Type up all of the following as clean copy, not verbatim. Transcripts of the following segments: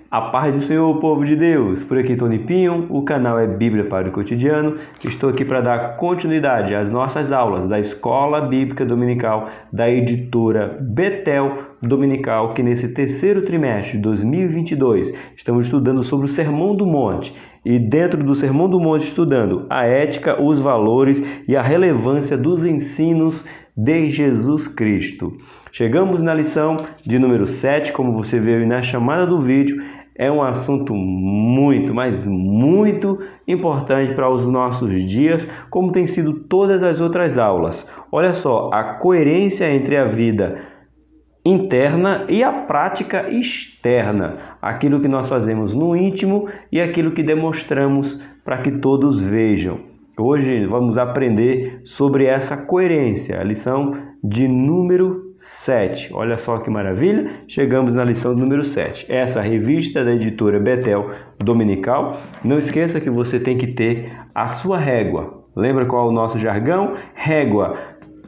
A paz do Senhor, povo de Deus. Por aqui, Tony Pinho, o canal é Bíblia para o Cotidiano. Estou aqui para dar continuidade às nossas aulas da Escola Bíblica Dominical da editora Betel Dominical, que nesse terceiro trimestre de 2022 estamos estudando sobre o Sermão do Monte. E dentro do Sermão do Monte, estudando a ética, os valores e a relevância dos ensinos de Jesus Cristo. Chegamos na lição de número 7, como você viu aí na chamada do vídeo. É um assunto muito, mas muito importante para os nossos dias, como tem sido todas as outras aulas. Olha só, a coerência entre a vida interna e a prática externa, aquilo que nós fazemos no íntimo e aquilo que demonstramos para que todos vejam. Hoje vamos aprender sobre essa coerência, a lição de número 7. Olha só que maravilha, chegamos na lição número 7. Essa revista da editora Betel Dominical. Não esqueça que você tem que ter a sua régua. Lembra qual é o nosso jargão? Régua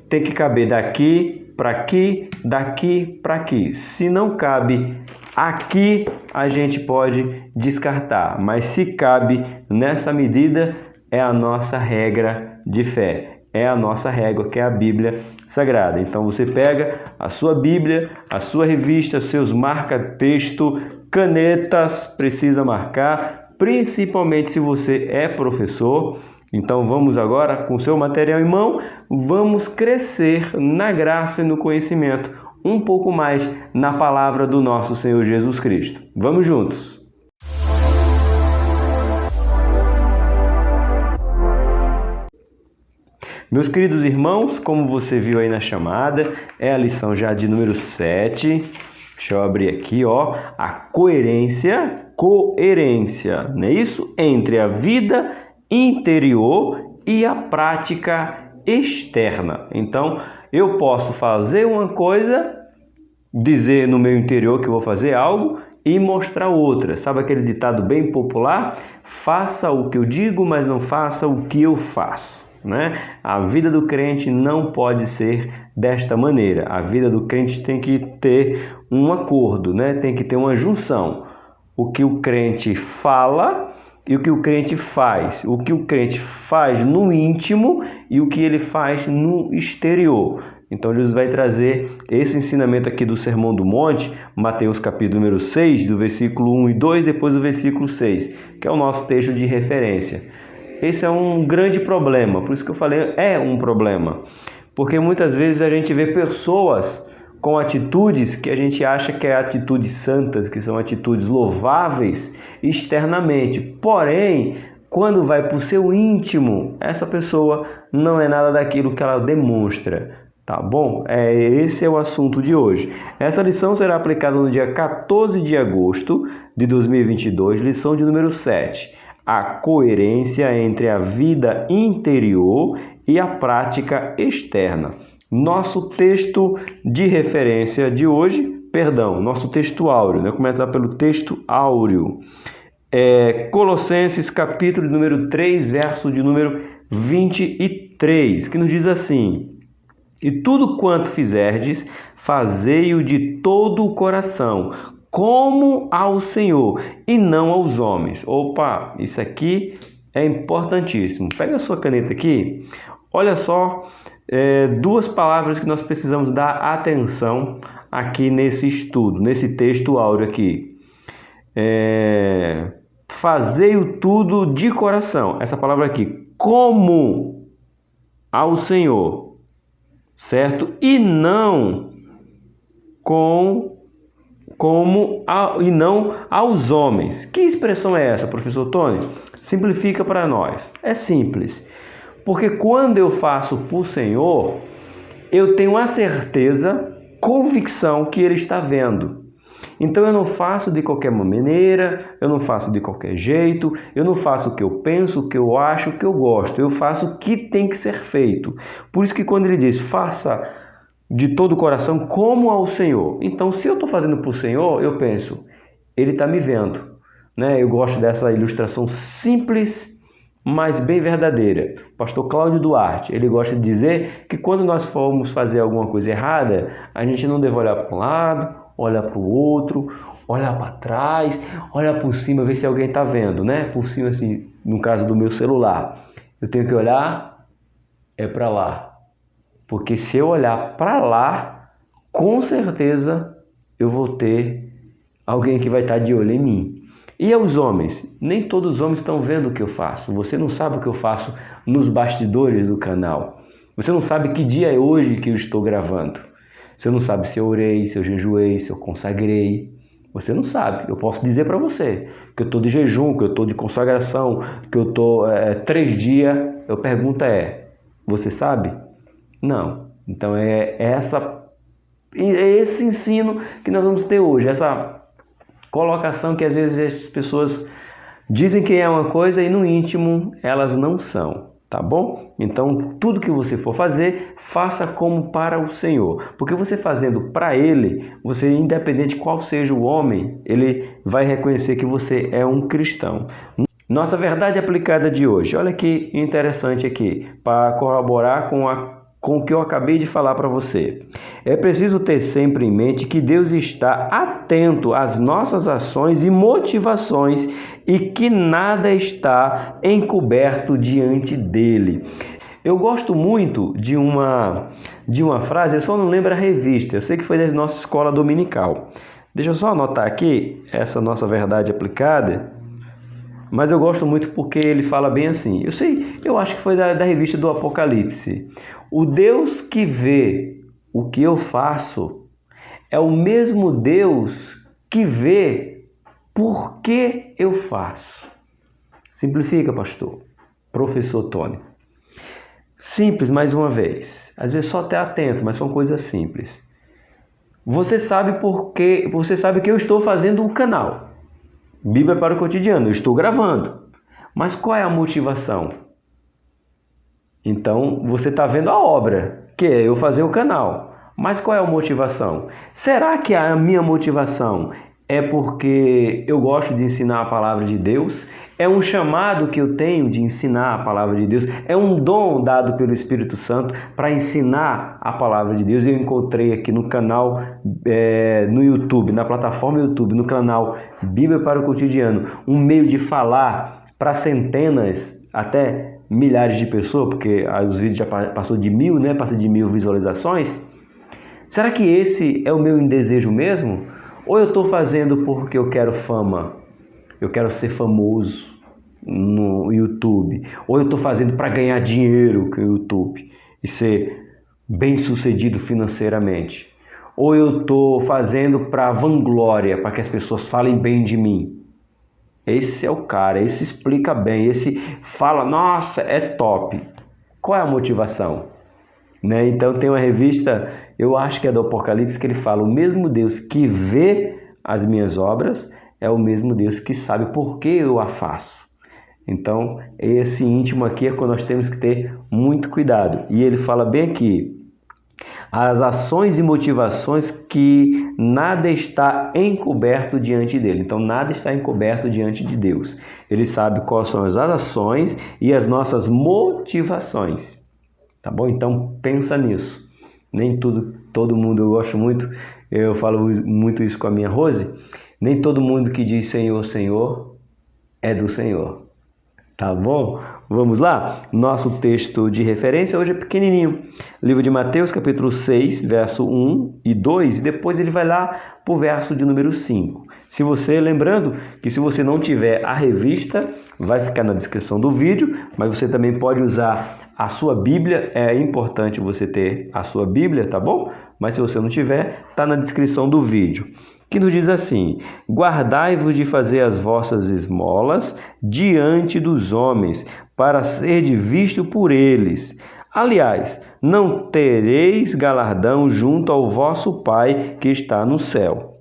tem que caber daqui para aqui, daqui para aqui. Se não cabe aqui, a gente pode descartar, mas se cabe nessa medida, é a nossa regra de fé, é a nossa régua, que é a Bíblia Sagrada. Então você pega a sua Bíblia, a sua revista, seus marca-texto, canetas, precisa marcar, principalmente se você é professor. Então vamos agora, com o seu material em mão, vamos crescer na graça e no conhecimento, um pouco mais na palavra do nosso Senhor Jesus Cristo. Vamos juntos! Meus queridos irmãos, como você viu aí na chamada, é a lição já de número 7. Deixa eu abrir aqui, ó. A coerência, não é isso? Entre a vida interior e a prática externa. Então, eu posso fazer uma coisa, dizer no meu interior que vou fazer algo e mostrar outra. Sabe aquele ditado bem popular? Faça o que eu digo, mas não faça o que eu faço. Né? A vida do crente não pode ser desta maneira. A vida do crente tem que ter um acordo, né? Tem que ter uma junção. O que o crente fala e o que o crente faz. O que o crente faz no íntimo e o que ele faz no exterior. Então Jesus vai trazer esse ensinamento aqui do Sermão do Monte, Mateus capítulo número 6, do versículo 1 e 2, depois do versículo 6, que é o nosso texto de referência. Esse é um grande problema, por isso que eu falei, é um problema. Porque muitas vezes a gente vê pessoas com atitudes que a gente acha que é atitudes santas, que são atitudes louváveis externamente. Porém, quando vai para o seu íntimo, essa pessoa não é nada daquilo que ela demonstra. Tá bom? Esse é o assunto de hoje. Essa lição será aplicada no dia 14 de agosto de 2022, lição de número 7. A coerência entre a vida interior e a prática externa. Nosso texto de referência de hoje, nosso texto áureo, né? Começar pelo texto áureo. Colossenses capítulo número 3, verso de número 23, que nos diz assim: e tudo quanto fizerdes, fazei-o de todo o coração, como ao Senhor e não aos homens. Opa, isso aqui é importantíssimo. Pega a sua caneta aqui. Olha só, duas palavras que nós precisamos dar atenção aqui nesse estudo, nesse texto áureo aqui. Fazei-o tudo de coração. Essa palavra aqui, como ao Senhor, certo? E não e não aos homens. Que expressão é essa, professor Tony? Simplifica para nós. É simples. Porque quando eu faço para o Senhor, eu tenho a certeza, convicção que Ele está vendo. Então eu não faço de qualquer maneira, eu não faço de qualquer jeito, eu não faço o que eu penso, o que eu acho, o que eu gosto. Eu faço o que tem que ser feito. Por isso que quando Ele diz, faça de todo o coração como ao Senhor. Então, se eu estou fazendo para o Senhor, eu penso, Ele está me vendo. Né? Eu gosto dessa ilustração simples, mas bem verdadeira. O pastor Cláudio Duarte, ele gosta de dizer que quando nós formos fazer alguma coisa errada, a gente não deve olhar para um lado, olhar para o outro, olhar para trás, olhar por cima, ver se alguém está vendo, né? Por cima, assim, no caso do meu celular. Eu tenho que olhar para lá. Porque se eu olhar para lá, com certeza eu vou ter alguém que vai estar de olho em mim. E aos homens? Nem todos os homens estão vendo o que eu faço. Você não sabe o que eu faço nos bastidores do canal. Você não sabe que dia é hoje que eu estou gravando. Você não sabe se eu orei, se eu jejuei, se eu consagrei. Você não sabe. Eu posso dizer para você que eu estou de jejum, que eu estou de consagração, que eu estou 3 dias. Eu pergunto você sabe? Não. Então é esse ensino que nós vamos ter hoje. Essa colocação que às vezes as pessoas dizem que é uma coisa e no íntimo elas não são. Tá bom? Então, tudo que você for fazer, faça como para o Senhor. Porque você fazendo para Ele, você, independente de qual seja o homem, Ele vai reconhecer que você é um cristão. Nossa verdade aplicada de hoje. Olha que interessante aqui, para corroborar com o que eu acabei de falar para você. É preciso ter sempre em mente que Deus está atento às nossas ações e motivações e que nada está encoberto diante dele. Eu gosto muito de uma frase, eu só não lembro a revista, eu sei que foi da nossa escola dominical. Deixa eu só anotar aqui essa nossa verdade aplicada. Mas eu gosto muito porque ele fala bem assim. Eu acho que foi da revista do Apocalipse. O Deus que vê o que eu faço é o mesmo Deus que vê por que eu faço. Simplifica, pastor. Professor Tony. Simples, mais uma vez. Às vezes só até atento, mas são coisas simples. Você sabe que eu estou fazendo um canal. Bíblia para o cotidiano, eu estou gravando. Mas qual é a motivação? Então, você está vendo a obra, que é eu fazer o canal. Mas qual é a motivação? Será que a minha motivação é porque eu gosto de ensinar a palavra de Deus? É um chamado que eu tenho de ensinar a palavra de Deus? É um dom dado pelo Espírito Santo para ensinar a palavra de Deus? Eu encontrei aqui no canal, no YouTube, na plataforma YouTube, no canal Bíblia para o Cotidiano, um meio de falar para centenas, até milhares de pessoas, porque os vídeos já passou de 1000, né? Passa de 1000 visualizações. Será que esse é o meu desejo mesmo? Ou eu estou fazendo porque eu quero fama? Eu quero ser famoso no YouTube? Ou eu estou fazendo para ganhar dinheiro com o YouTube e ser bem-sucedido financeiramente? Ou eu estou fazendo para vanglória, para que as pessoas falem bem de mim? Esse é o cara, esse explica bem, esse fala, nossa, é top. Qual é a motivação? Né? Então tem uma revista, eu acho que é do Apocalipse, que ele fala, o mesmo Deus que vê as minhas obras é o mesmo Deus que sabe por que eu a faço. Então esse íntimo aqui é quando nós temos que ter muito cuidado. E ele fala bem aqui, as ações e motivações que nada está encoberto diante dele. Então, nada está encoberto diante de Deus. Ele sabe quais são as ações e as nossas motivações. Tá bom? Então, pensa nisso. Nem todo mundo, eu gosto muito, eu falo muito isso com a minha Rose, nem todo mundo que diz Senhor, Senhor, é do Senhor. Tá bom? Vamos lá? Nosso texto de referência hoje é pequenininho. Livro de Mateus, capítulo 6, verso 1 e 2. E depois ele vai lá para o verso de número 5. Lembrando que se você não tiver a revista, vai ficar na descrição do vídeo, mas você também pode usar a sua Bíblia. É importante você ter a sua Bíblia, tá bom? Mas se você não tiver, está na descrição do vídeo. Que nos diz assim, guardai-vos de fazer as vossas esmolas diante dos homens, para ser visto por eles. Aliás, não tereis galardão junto ao vosso Pai que está no céu.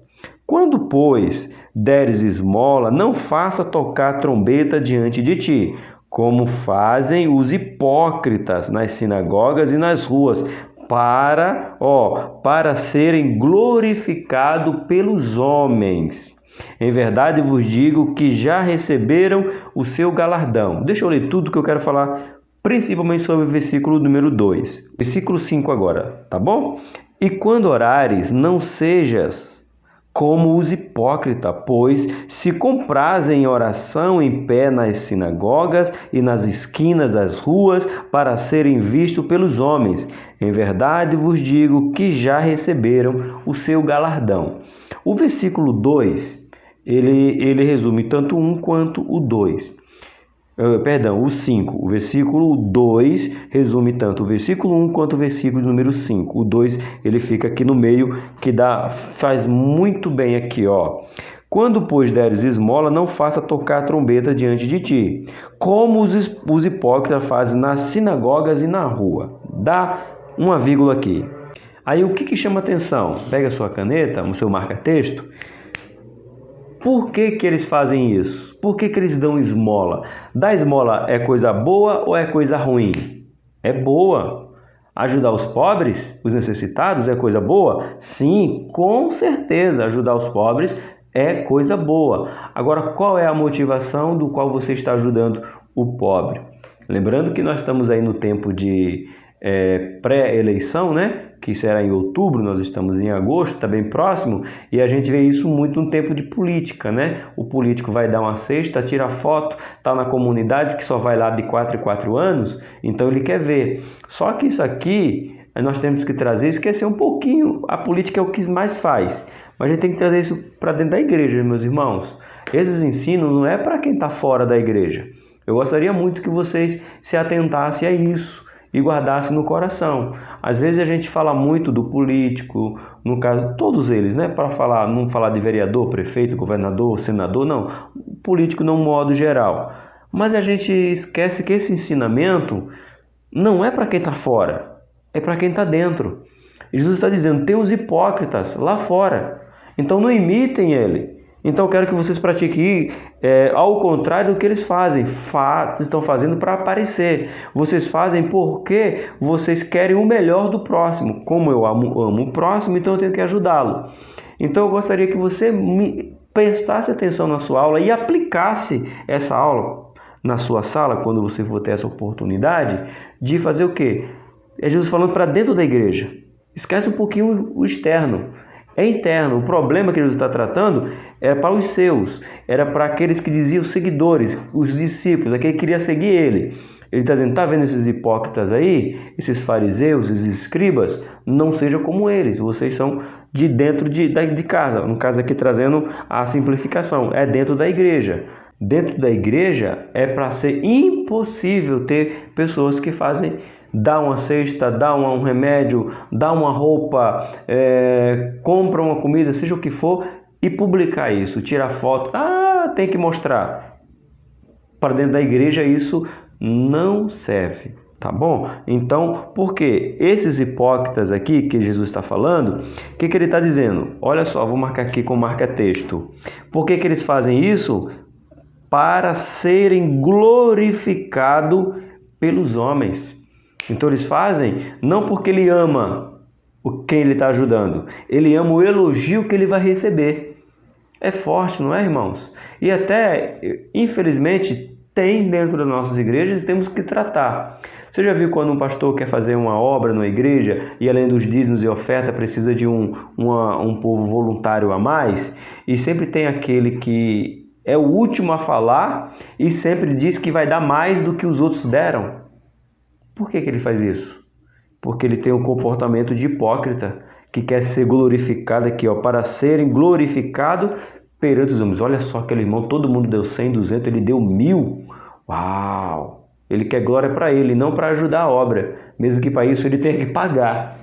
Quando, pois, deres esmola, não faça tocar trombeta diante de ti, como fazem os hipócritas nas sinagogas e nas ruas, para serem glorificados pelos homens. Em verdade vos digo que já receberam o seu galardão. Deixa eu ler tudo que eu quero falar, principalmente sobre o versículo número 2. Versículo 5 agora, tá bom? E quando orares, não sejas como os hipócritas, pois se comprazem em oração em pé nas sinagogas e nas esquinas das ruas para serem vistos pelos homens. Em verdade vos digo que já receberam o seu galardão. O versículo 2, ele resume tanto um quanto o 2. O 5. O versículo 2 resume tanto o versículo 1 quanto o versículo número 5. O 2, ele fica aqui no meio, que faz muito bem aqui, ó. Quando, pois, deres esmola, não faça tocar a trombeta diante de ti, como os hipócritas fazem nas sinagogas e na rua. Dá uma vírgula aqui. Aí o que chama atenção? Pega a sua caneta, o seu marca-texto. Por que eles fazem isso? Por que eles dão esmola? Dar esmola é coisa boa ou é coisa ruim? É boa. Ajudar os pobres, os necessitados, é coisa boa? Sim, com certeza. Ajudar os pobres é coisa boa. Agora, qual é a motivação do qual você está ajudando o pobre? Lembrando que nós estamos aí no tempo de pré-eleição, né? Que será em outubro, nós estamos em agosto, está bem próximo, e a gente vê isso muito no tempo de política, né? O político vai dar uma cesta, tira foto, está na comunidade que só vai lá de 4 em 4 anos, então ele quer ver. Só que isso aqui, nós temos que trazer, esquecer um pouquinho, a política é o que mais faz, mas a gente tem que trazer isso para dentro da igreja, meus irmãos. Esses ensinos não é para quem está fora da igreja. Eu gostaria muito que vocês se atentassem a isso e guardasse no coração. Às vezes a gente fala muito do político, no caso, todos eles, né? Para não falar de vereador, prefeito, governador, senador, não. Político num modo geral. Mas a gente esquece que esse ensinamento não é para quem está fora, é para quem está dentro. Jesus está dizendo, tem os hipócritas lá fora, então não imitem ele. Então eu quero que vocês pratiquem ao contrário do que eles fazem. Estão fazendo para aparecer. Vocês fazem porque vocês querem o melhor do próximo. Como eu amo o próximo, então eu tenho que ajudá-lo. Então eu gostaria que você prestasse atenção na sua aula e aplicasse essa aula na sua sala, quando você for ter essa oportunidade, de fazer o quê? É Jesus falando para dentro da igreja. Esquece um pouquinho o externo. É interno. O problema que Jesus está tratando era para os seus, era para aqueles que diziam os seguidores, os discípulos, aquele que queria seguir ele. Ele está dizendo, está vendo esses hipócritas aí, esses fariseus, esses escribas? Não sejam como eles, vocês são de dentro de casa. No caso aqui trazendo a simplificação, é dentro da igreja. Dentro da igreja é para ser impossível ter pessoas que fazem, dá uma cesta, dá um remédio, dá uma roupa, compra uma comida, seja o que for, e publicar isso, tirar foto, tem que mostrar. Para dentro da igreja isso não serve, tá bom? Então, por quê? Esses hipócritas aqui que Jesus está falando, o que ele está dizendo? Olha só, vou marcar aqui com marca-texto. Por que eles fazem isso? Para serem glorificados pelos homens. Então eles fazem não porque ele ama quem ele está ajudando, ele ama o elogio que ele vai receber. É forte, não é, irmãos? E até, infelizmente, tem dentro das nossas igrejas e temos que tratar. Você já viu quando um pastor quer fazer uma obra numa igreja e além dos dízimos e oferta precisa de um povo voluntário a mais? E sempre tem aquele que é o último a falar e sempre diz que vai dar mais do que os outros deram. Por que ele faz isso? Porque ele tem um comportamento de hipócrita, que quer ser glorificado aqui, ó, para serem glorificados perante os homens. Olha só aquele irmão, todo mundo deu 100, 200, ele deu 1000. Uau! Ele quer glória para ele, não para ajudar a obra, mesmo que para isso ele tenha que pagar.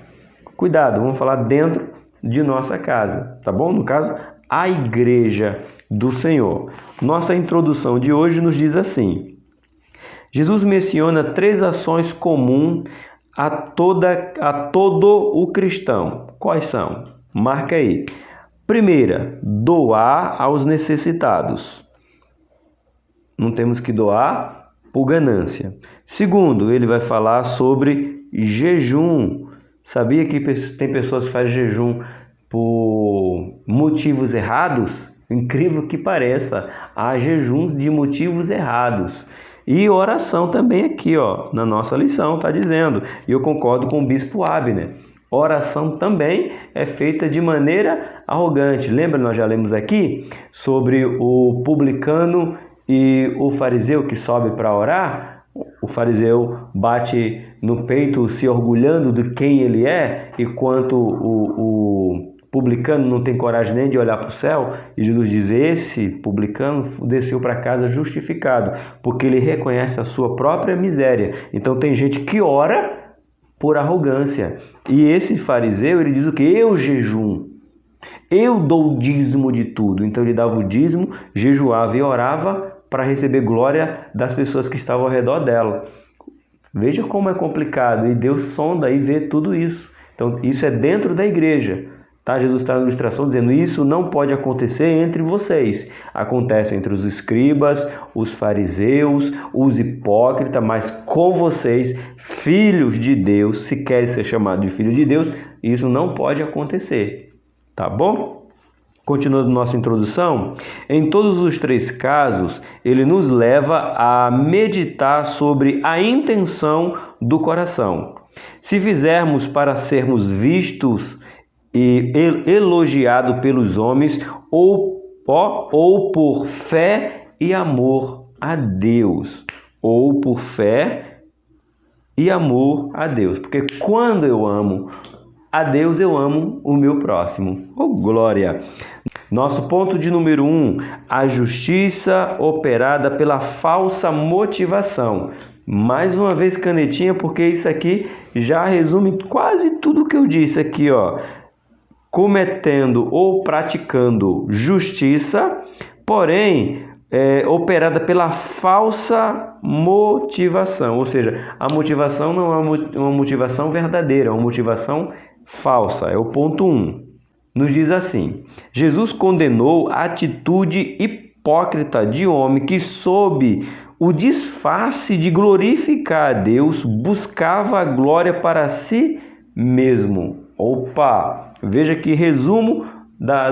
Cuidado, vamos falar dentro de nossa casa, tá bom? No caso, a igreja do Senhor. Nossa introdução de hoje nos diz assim: Jesus menciona 3 ações comuns a todo o cristão. Quais são? Marca aí. Primeira, doar aos necessitados. Não temos que doar por ganância. Segundo, ele vai falar sobre jejum. Sabia que tem pessoas que fazem jejum por motivos errados? Incrível que pareça, há jejuns de motivos errados. E oração também aqui, ó, na nossa lição, está dizendo. E eu concordo com o bispo Abner. oração também é feita de maneira arrogante. Lembra, nós já lemos aqui sobre o publicano e o fariseu que sobe para orar? O fariseu bate no peito se orgulhando de quem ele é, enquanto o publicano não tem coragem nem de olhar para o céu. E Jesus diz: esse publicano desceu para casa justificado, porque ele reconhece a sua própria miséria. Então tem gente que ora por arrogância. E esse fariseu, ele diz o que? Eu jejum, eu dou o dízimo de tudo. Então ele dava o dízimo, jejuava e orava para receber glória das pessoas que estavam ao redor dela. Veja como é complicado. E Deus sonda e vê tudo isso. Então isso é dentro da igreja. Tá? Jesus está na ilustração dizendo: isso não pode acontecer entre vocês. Acontece entre os escribas, os fariseus, os hipócritas, mas com vocês, filhos de Deus, se querem ser chamados de filhos de Deus, isso não pode acontecer. Tá bom? Continuando nossa introdução, em todos os 3 casos, ele nos leva a meditar sobre a intenção do coração. Se fizermos para sermos vistos e elogiado pelos homens, ou por fé e amor a Deus, ou por fé e amor a Deus, porque quando eu amo a Deus, eu amo o meu próximo. Oh, glória! Nosso ponto de número 1, a justiça operada pela falsa motivação. Mais uma vez canetinha, porque isso aqui já resume quase tudo que eu disse aqui, ó. Cometendo ou praticando justiça, porém operada pela falsa motivação. Ou seja, a motivação não é uma motivação verdadeira, é uma motivação falsa. É o ponto 1. Nos diz assim: Jesus condenou a atitude hipócrita de homem que, sob o disfarce de glorificar a Deus, buscava a glória para si mesmo. Opa! Veja que resumo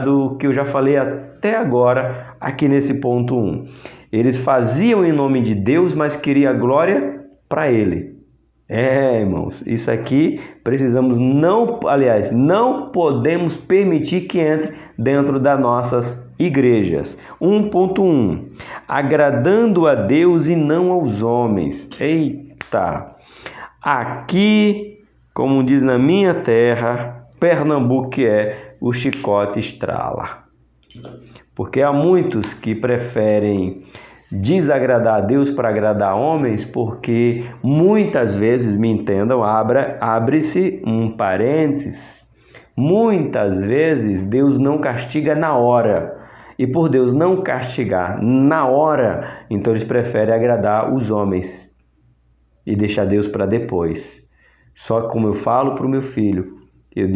do que eu já falei até agora aqui nesse ponto 1. Eles faziam em nome de Deus, mas queriam a glória para Ele. Irmãos, isso aqui não podemos permitir que entre dentro das nossas igrejas. 1.1. Agradando a Deus e não aos homens. Eita! Aqui, como diz na minha terra, Pernambuco, o chicote estrala. Porque há muitos que preferem desagradar a Deus para agradar homens, porque muitas vezes, me entendam, abre-se um parênteses, muitas vezes Deus não castiga na hora. E por Deus não castigar na hora, então eles preferem agradar os homens e deixar Deus para depois. Só que, como eu falo para o meu filho, eu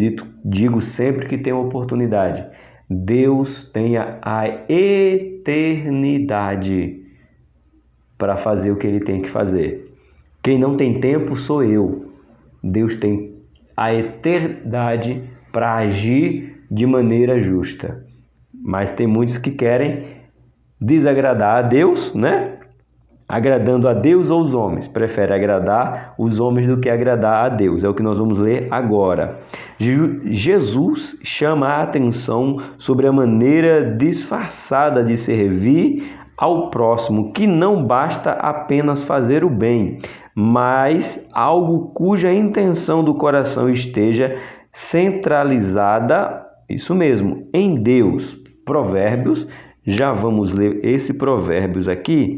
digo sempre que tem uma oportunidade, Deus tem a eternidade para fazer o que Ele tem que fazer. Quem não tem tempo sou eu. Deus tem a eternidade para agir de maneira justa. Mas tem muitos que querem desagradar a Deus, né? Agradando a Deus ou os homens. Prefere agradar os homens do que agradar a Deus. É o que nós vamos ler agora. Jesus chama a atenção sobre a maneira disfarçada de servir ao próximo, que não basta apenas fazer o bem, mas algo cuja intenção do coração esteja centralizada, isso mesmo, em Deus. Provérbios, já vamos ler esse Provérbios aqui.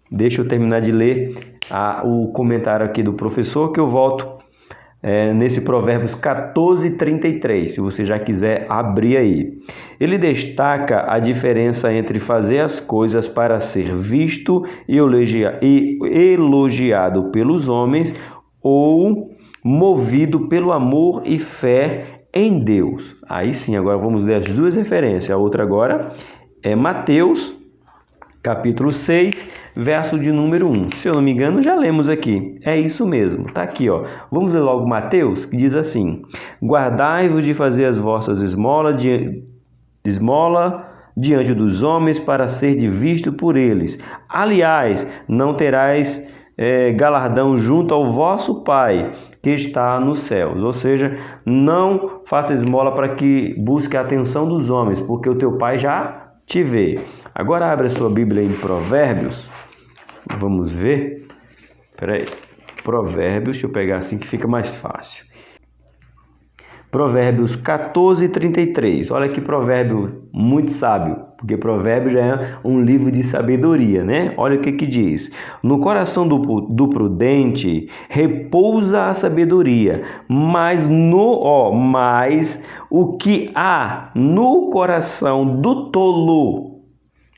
Deixa eu terminar de ler o comentário aqui do professor, que eu volto nesse Provérbios 14:33, se você já quiser abrir aí. Ele destaca a diferença entre fazer as coisas para ser visto e elogiado pelos homens, ou movido pelo amor e fé em Deus. Aí sim, agora vamos ler as duas referências. A outra agora é Mateus, capítulo 6, verso de número 1. Se eu não me engano, já lemos aqui. É isso mesmo, tá aqui, ó. Vamos ler logo Mateus, que diz assim: guardai-vos de fazer as vossas esmola diante dos homens, para ser visto por eles. Aliás, não terás galardão junto ao vosso Pai que está nos céus. Ou seja, não faça esmola para que busque a atenção dos homens, porque o teu Pai já te vê. Agora abre a sua Bíblia em Provérbios. Vamos ver. Espera aí. Provérbios, deixa eu pegar assim que fica mais fácil. Provérbios 14:33. Olha que provérbio muito sábio, porque provérbio já é um livro de sabedoria, né? Olha o que diz. No coração do prudente repousa a sabedoria, mas o que há no coração do tolo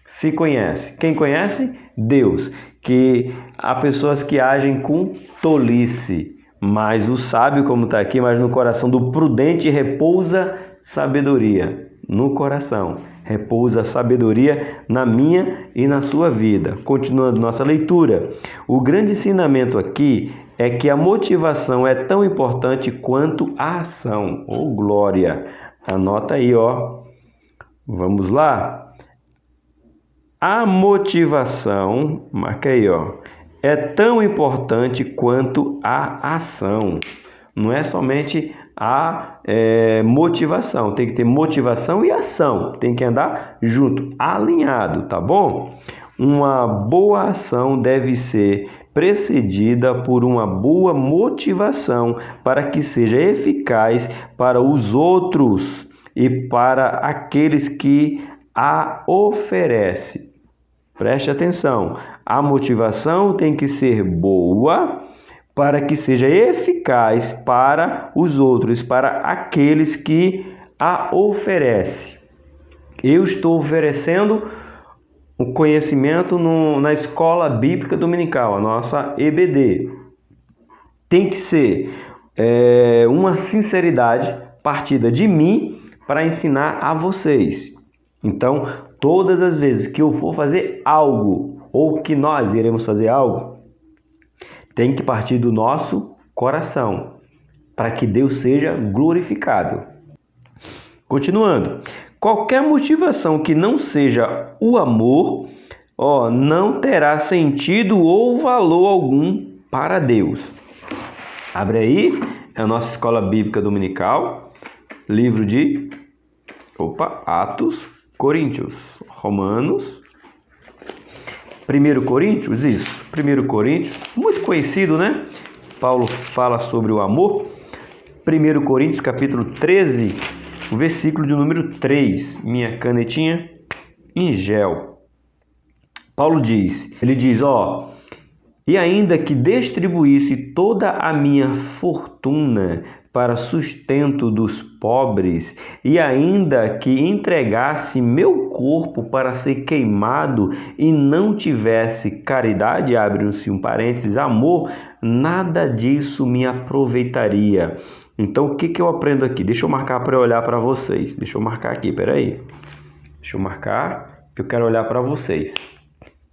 se conhece. Quem conhece? Deus. Que há pessoas que agem com tolice. Mas o sábio, como está aqui, mas no coração do prudente repousa sabedoria. No coração repousa sabedoria na minha e na sua vida. Continuando nossa leitura. O grande ensinamento aqui é que a motivação é tão importante quanto a ação. Oh, glória! Anota aí, ó. Vamos lá. A motivação, marca aí, ó. É tão importante quanto a ação. Não é somente a motivação. Tem que ter motivação e ação. Tem que andar junto, alinhado, tá bom? Uma boa ação deve ser precedida por uma boa motivação para que seja eficaz para os outros e para aqueles que a oferecem. Preste atenção. A motivação tem que ser boa para que seja eficaz para os outros, para aqueles que a oferecem. Eu estou oferecendo o conhecimento na Escola Bíblica Dominical, a nossa EBD. Tem que ser uma sinceridade partida de mim para ensinar a vocês. Então, todas as vezes que eu for fazer algo, ou que nós iremos fazer algo, tem que partir do nosso coração, para que Deus seja glorificado. Continuando. Qualquer motivação que não seja o amor, não terá sentido ou valor algum para Deus. Abre aí, é a nossa Escola Bíblica Dominical, livro de Atos, Coríntios, Romanos, 1 Coríntios, isso, 1 Coríntios, muito conhecido, né? Paulo fala sobre o amor. 1 Coríntios, capítulo 13, o versículo de número 3, minha canetinha em gel. Paulo diz, e ainda que distribuísse toda a minha fortuna para sustento dos pobres, e ainda que entregasse meu corpo para ser queimado e não tivesse caridade, abre-se um parênteses, amor, nada disso me aproveitaria. Então, o que eu aprendo aqui? Deixa eu marcar para eu olhar para vocês. Deixa eu marcar aqui, peraí. Deixa eu marcar, que eu quero olhar para vocês.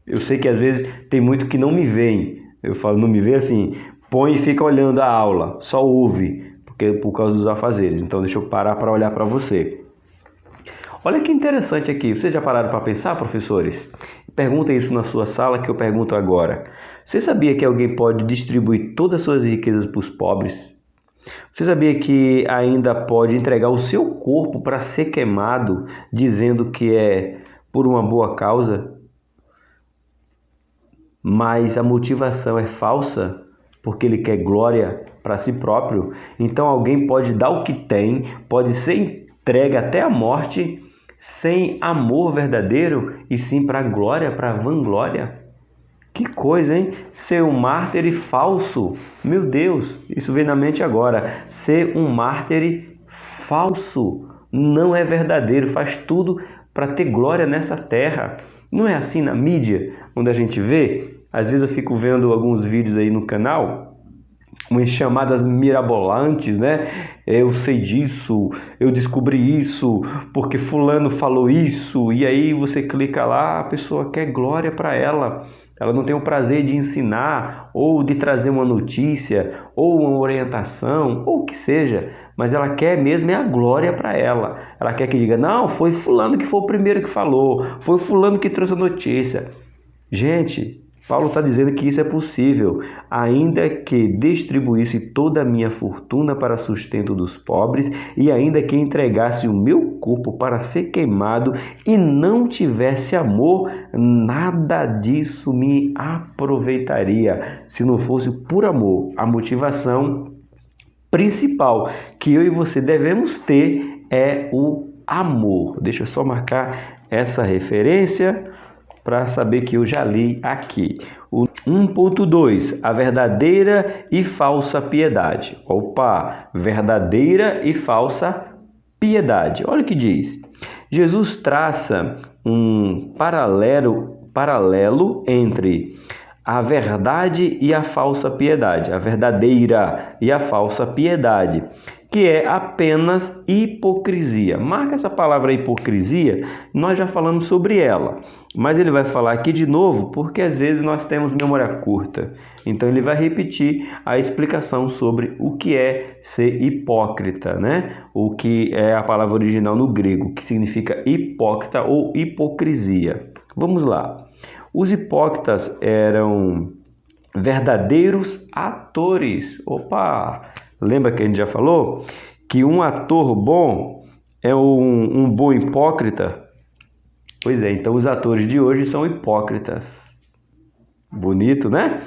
Eu sei que às vezes tem muito que não me veem. Eu falo, não me vê assim, põe e fica olhando a aula, só ouve. Por causa dos afazeres. Então, deixa eu parar para olhar para você. Olha que interessante aqui. Vocês já pararam para pensar, professores? Pergunta isso na sua sala que eu pergunto agora. Você sabia que alguém pode distribuir todas as suas riquezas para os pobres? Você sabia que ainda pode entregar o seu corpo para ser queimado, dizendo que é por uma boa causa? Mas a motivação é falsa, porque ele quer glória para si próprio. Então alguém pode dar o que tem, pode ser entregue até a morte, sem amor verdadeiro, e sim para a glória, para a vanglória. Que coisa, hein? Ser um mártir falso. Meu Deus, isso vem na mente agora. Ser um mártir falso. Não é verdadeiro, faz tudo para ter glória nessa terra. Não é assim na mídia, onde a gente vê? Às vezes eu fico vendo alguns vídeos aí no canal, umas chamadas mirabolantes, né? Eu sei disso, eu descobri isso, porque fulano falou isso, e aí você clica lá, a pessoa quer glória para ela. Ela não tem o prazer de ensinar, ou de trazer uma notícia, ou uma orientação, ou o que seja, mas ela quer mesmo é a glória para ela. Ela quer que diga, não, foi fulano que foi o primeiro que falou, foi fulano que trouxe a notícia. Gente, Paulo está dizendo que isso é possível, ainda que distribuísse toda a minha fortuna para sustento dos pobres e ainda que entregasse o meu corpo para ser queimado e não tivesse amor, nada disso me aproveitaria se não fosse por amor. A motivação principal que eu e você devemos ter é o amor. Deixa eu só marcar essa referência para saber que eu já li aqui. O 1.2, a verdadeira e falsa piedade. Opa, verdadeira e falsa piedade. Olha o que diz. Jesus traça um paralelo entre a verdade e a falsa piedade, a verdadeira e a falsa piedade, que é apenas hipocrisia. Marca essa palavra hipocrisia, nós já falamos sobre ela, mas ele vai falar aqui de novo, porque às vezes nós temos memória curta. Então ele vai repetir a explicação sobre o que é ser hipócrita, né? O que é a palavra original no grego, que significa hipócrita ou hipocrisia. Vamos lá. Os hipócritas eram verdadeiros atores. Opa! Lembra que a gente já falou que um ator bom é um bom hipócrita? Pois é, então os atores de hoje são hipócritas. Bonito, né?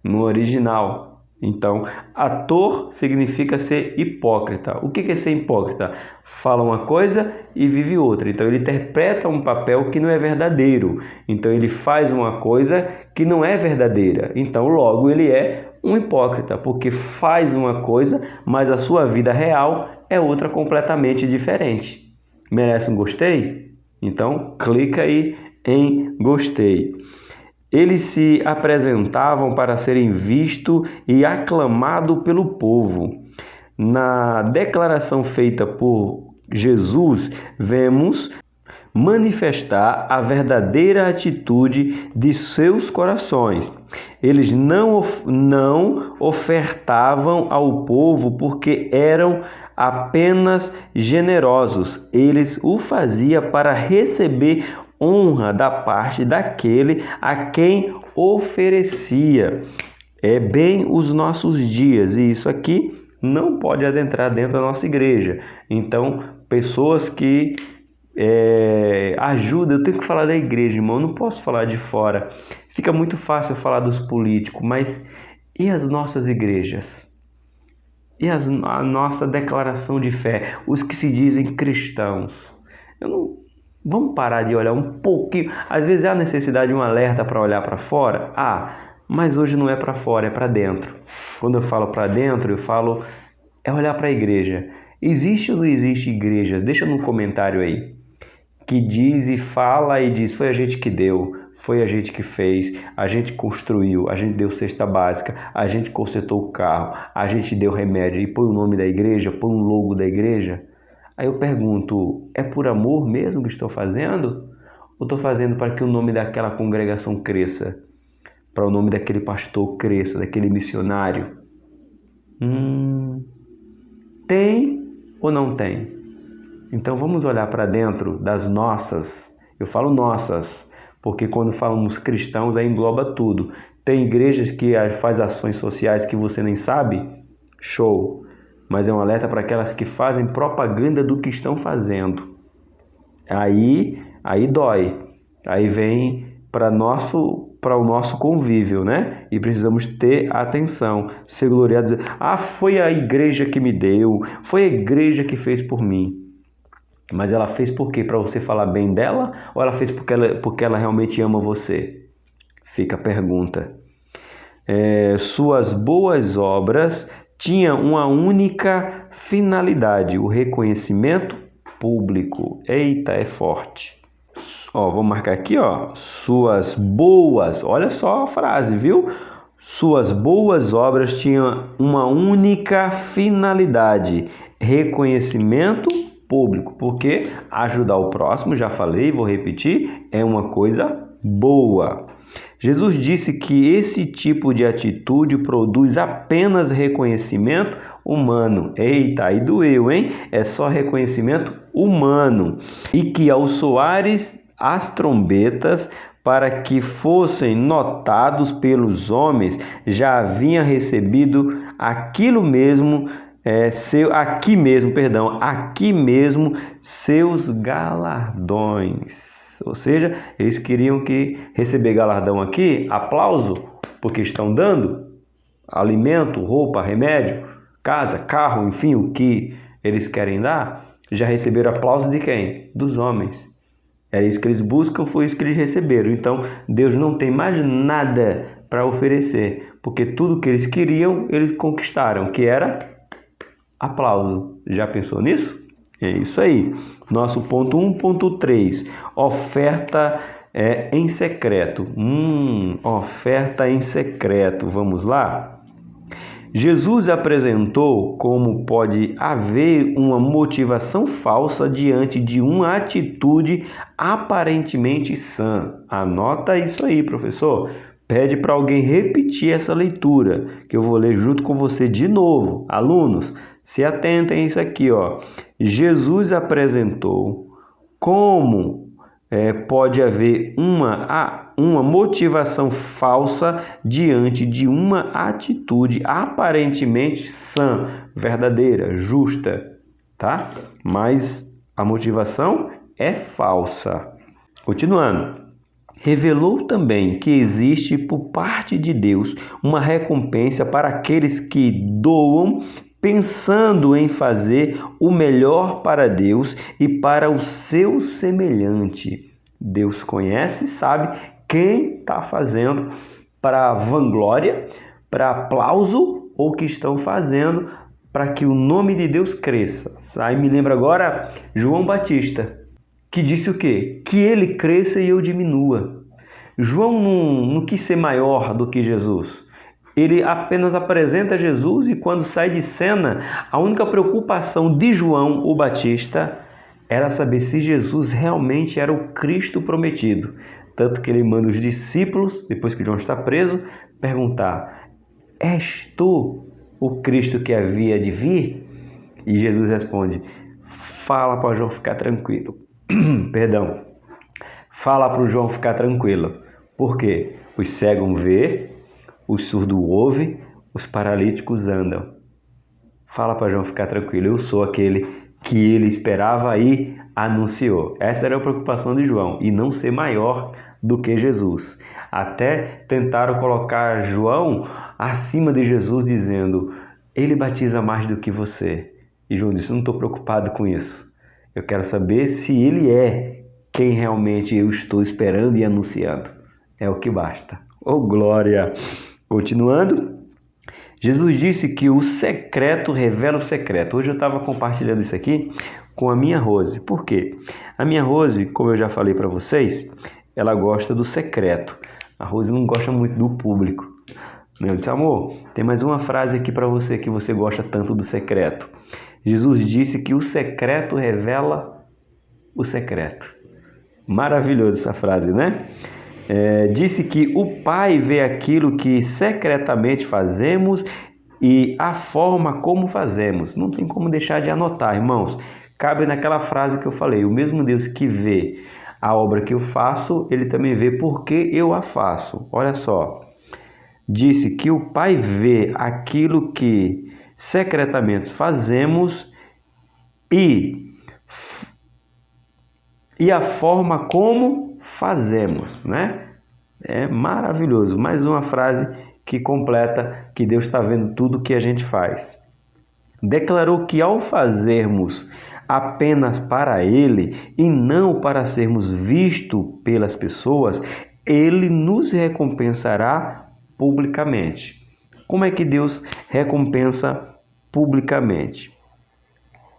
No original. Então, ator significa ser hipócrita. O que é ser hipócrita? Fala uma coisa e vive outra. Então, ele interpreta um papel que não é verdadeiro. Então, ele faz uma coisa que não é verdadeira. Então, logo, ele é um hipócrita, porque faz uma coisa, mas a sua vida real é outra completamente diferente. Merece um gostei? Então, clica aí em gostei. Eles se apresentavam para serem vistos e aclamados pelo povo. Na declaração feita por Jesus, vemos manifestar a verdadeira atitude de seus corações. Eles não ofertavam ao povo porque eram apenas generosos. Eles o faziam para receber honra da parte daquele a quem oferecia. É bem os nossos dias, e isso aqui não pode adentrar dentro da nossa igreja. Então, pessoas que ajudam, eu tenho que falar da igreja, irmão, eu não posso falar de fora. Fica muito fácil falar dos políticos, mas e as nossas igrejas? E a nossa declaração de fé? Os que se dizem cristãos? Vamos parar de olhar um pouquinho. Às vezes há necessidade de um alerta para olhar para fora. Mas hoje não é para fora, é para dentro. Quando eu falo para dentro, eu falo olhar para a igreja. Existe ou não existe igreja? Deixa no comentário aí. Que diz e fala e diz, foi a gente que deu, foi a gente que fez, a gente construiu, a gente deu cesta básica, a gente consertou o carro, a gente deu remédio e põe o nome da igreja, põe um logo da igreja. Aí eu pergunto, é por amor mesmo que estou fazendo? Ou estou fazendo para que o nome daquela congregação cresça? Para o nome daquele pastor cresça, daquele missionário? Tem ou não tem? Então vamos olhar para dentro das nossas, eu falo nossas, porque quando falamos cristãos aí engloba tudo. Tem igrejas que faz ações sociais que você nem sabe? Show! Mas é um alerta para aquelas que fazem propaganda do que estão fazendo. Aí dói. Aí vem para o nosso convívio, né? E precisamos ter atenção. Ser gloriado, dizer, foi a igreja que me deu, foi a igreja que fez por mim. Mas ela fez por quê? Para você falar bem dela? Ou ela fez porque ela realmente ama você? Fica a pergunta. Suas boas obras tinham uma única finalidade, o reconhecimento público. Eita, é forte. Vou marcar aqui, suas boas, olha só a frase, viu? Suas boas obras tinham uma única finalidade, reconhecimento público, porque ajudar o próximo, já falei, vou repetir, é uma coisa boa. Jesus disse que esse tipo de atitude produz apenas reconhecimento humano. Eita, aí doeu, hein? É só reconhecimento humano. E que ao soares as trombetas para que fossem notados pelos homens, já haviam recebido aqui mesmo seus galardões. Ou seja, eles queriam receber galardão aqui, aplauso, porque estão dando alimento, roupa, remédio, casa, carro, enfim, o que eles querem dar, já receberam aplauso de quem? Dos homens. Era isso que eles buscam, foi isso que eles receberam. Então, Deus não tem mais nada para oferecer, porque tudo que eles queriam, eles conquistaram, que era aplauso. Já pensou nisso? É isso aí. Nosso ponto 1.3, oferta em secreto. Oferta em secreto. Vamos lá? Jesus apresentou como pode haver uma motivação falsa diante de uma atitude aparentemente sã. Anota isso aí, professor. Pede para alguém repetir essa leitura, que eu vou ler junto com você de novo. Alunos, se atentem a isso aqui, ó. Jesus apresentou como pode haver uma motivação falsa diante de uma atitude aparentemente sã, verdadeira, justa, tá? Mas a motivação é falsa. Continuando. Revelou também que existe por parte de Deus uma recompensa para aqueles que doam pensando em fazer o melhor para Deus e para o seu semelhante. Deus conhece e sabe quem está fazendo para vanglória, para aplauso ou que estão fazendo para que o nome de Deus cresça. Aí me lembra agora João Batista, que disse o quê? Que ele cresça e eu diminua. João não quis ser maior do que Jesus. Ele apenas apresenta Jesus e quando sai de cena, a única preocupação de João, o Batista, era saber se Jesus realmente era o Cristo prometido. Tanto que ele manda os discípulos, depois que João está preso, perguntar: és tu o Cristo que havia de vir? E Jesus responde: fala para João ficar tranquilo. Perdão. Fala para o João ficar tranquilo. Por quê? Os cegos vê, os surdos ouvem, os paralíticos andam. Fala para João ficar tranquilo. Eu sou aquele que ele esperava e anunciou. Essa era a preocupação de João, e não ser maior do que Jesus. Até tentaram colocar João acima de Jesus, dizendo: ele batiza mais do que você. E João disse: não estou preocupado com isso. Eu quero saber se ele é quem realmente eu estou esperando e anunciando. É o que basta. Oh, glória! Continuando, Jesus disse que o secreto revela o secreto. Hoje eu estava compartilhando isso aqui com a minha Rose. Por quê? A minha Rose, como eu já falei para vocês, ela gosta do secreto. A Rose não gosta muito do público. Eu disse: amor, tem mais uma frase aqui para você que você gosta tanto do secreto. Jesus disse que o secreto revela o secreto. Maravilhosa essa frase, né? Disse que o Pai vê aquilo que secretamente fazemos e a forma como fazemos. Não tem como deixar de anotar, irmãos. Cabe naquela frase que eu falei: o mesmo Deus que vê a obra que eu faço, ele também vê por que eu a faço. Olha só. Disse que o Pai vê aquilo que secretamente fazemos e a forma como fazemos, né? É maravilhoso. Mais uma frase que completa que Deus está vendo tudo que a gente faz. Declarou que ao fazermos apenas para Ele e não para sermos vistos pelas pessoas, Ele nos recompensará publicamente. Como é que Deus recompensa publicamente?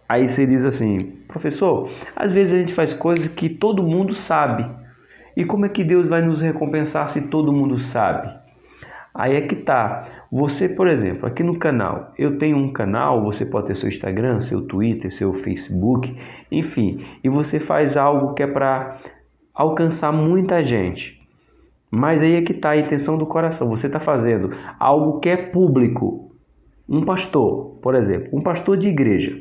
Aí você diz assim: professor, às vezes a gente faz coisas que todo mundo sabe. E como é que Deus vai nos recompensar se todo mundo sabe? Aí é que tá. Você, por exemplo, aqui no canal, eu tenho um canal, você pode ter seu Instagram, seu Twitter, seu Facebook, enfim. E você faz algo que é para alcançar muita gente. Mas aí é que está a intenção do coração. Você está fazendo algo que é público. Um pastor, por exemplo, um pastor de igreja,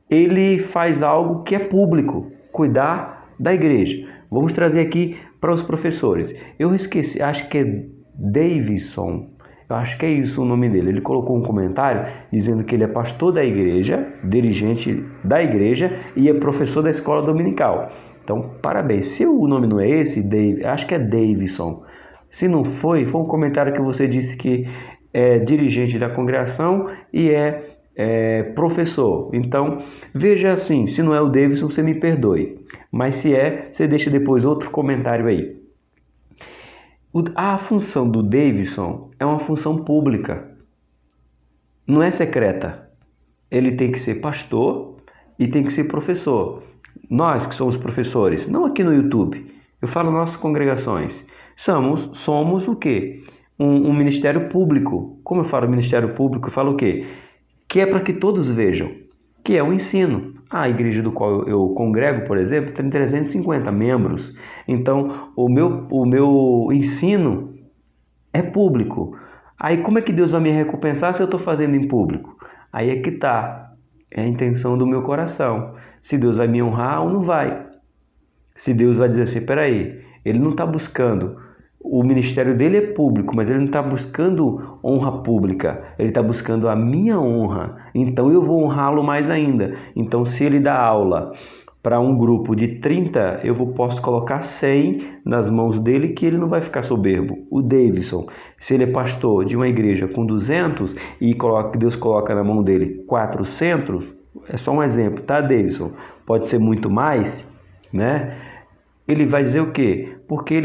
ele faz algo que é público, cuidar da igreja. Vamos trazer aqui para os professores. Eu esqueci, acho que é Davidson. Eu acho que é isso o nome dele. Ele colocou um comentário dizendo que ele é pastor da igreja, dirigente da igreja e é professor da escola dominical. Então, parabéns. Se o nome não é esse, acho que é Davidson. Se não foi um comentário que você disse que é dirigente da congregação e é professor. Então, veja assim, se não é o Davidson, você me perdoe. Mas se é, você deixa depois outro comentário aí. A função do Davidson é uma função pública, não é secreta. Ele tem que ser pastor e tem que ser professor. Nós que somos professores, não aqui no YouTube, eu falo nossas congregações, somos o quê? Um ministério público. Como eu falo ministério público, eu falo o quê? Que é para que todos vejam, que é o ensino. A igreja do qual eu congrego, por exemplo, tem 350 membros. Então, o meu ensino é público. Aí, como é que Deus vai me recompensar se eu estou fazendo em público? Aí é que está. É a intenção do meu coração. Se Deus vai me honrar ou não vai. Se Deus vai dizer assim, peraí, ele não está buscando... O ministério dele é público, mas ele não está buscando honra pública. Ele está buscando a minha honra. Então eu vou honrá-lo mais ainda. Então se ele dá aula para um grupo de 30, posso colocar 100 nas mãos dele que ele não vai ficar soberbo. O Davidson, se ele é pastor de uma igreja com 200 e Deus coloca na mão dele 400, é só um exemplo, tá, Davidson? Pode ser muito mais, né? Ele vai dizer o quê? Porque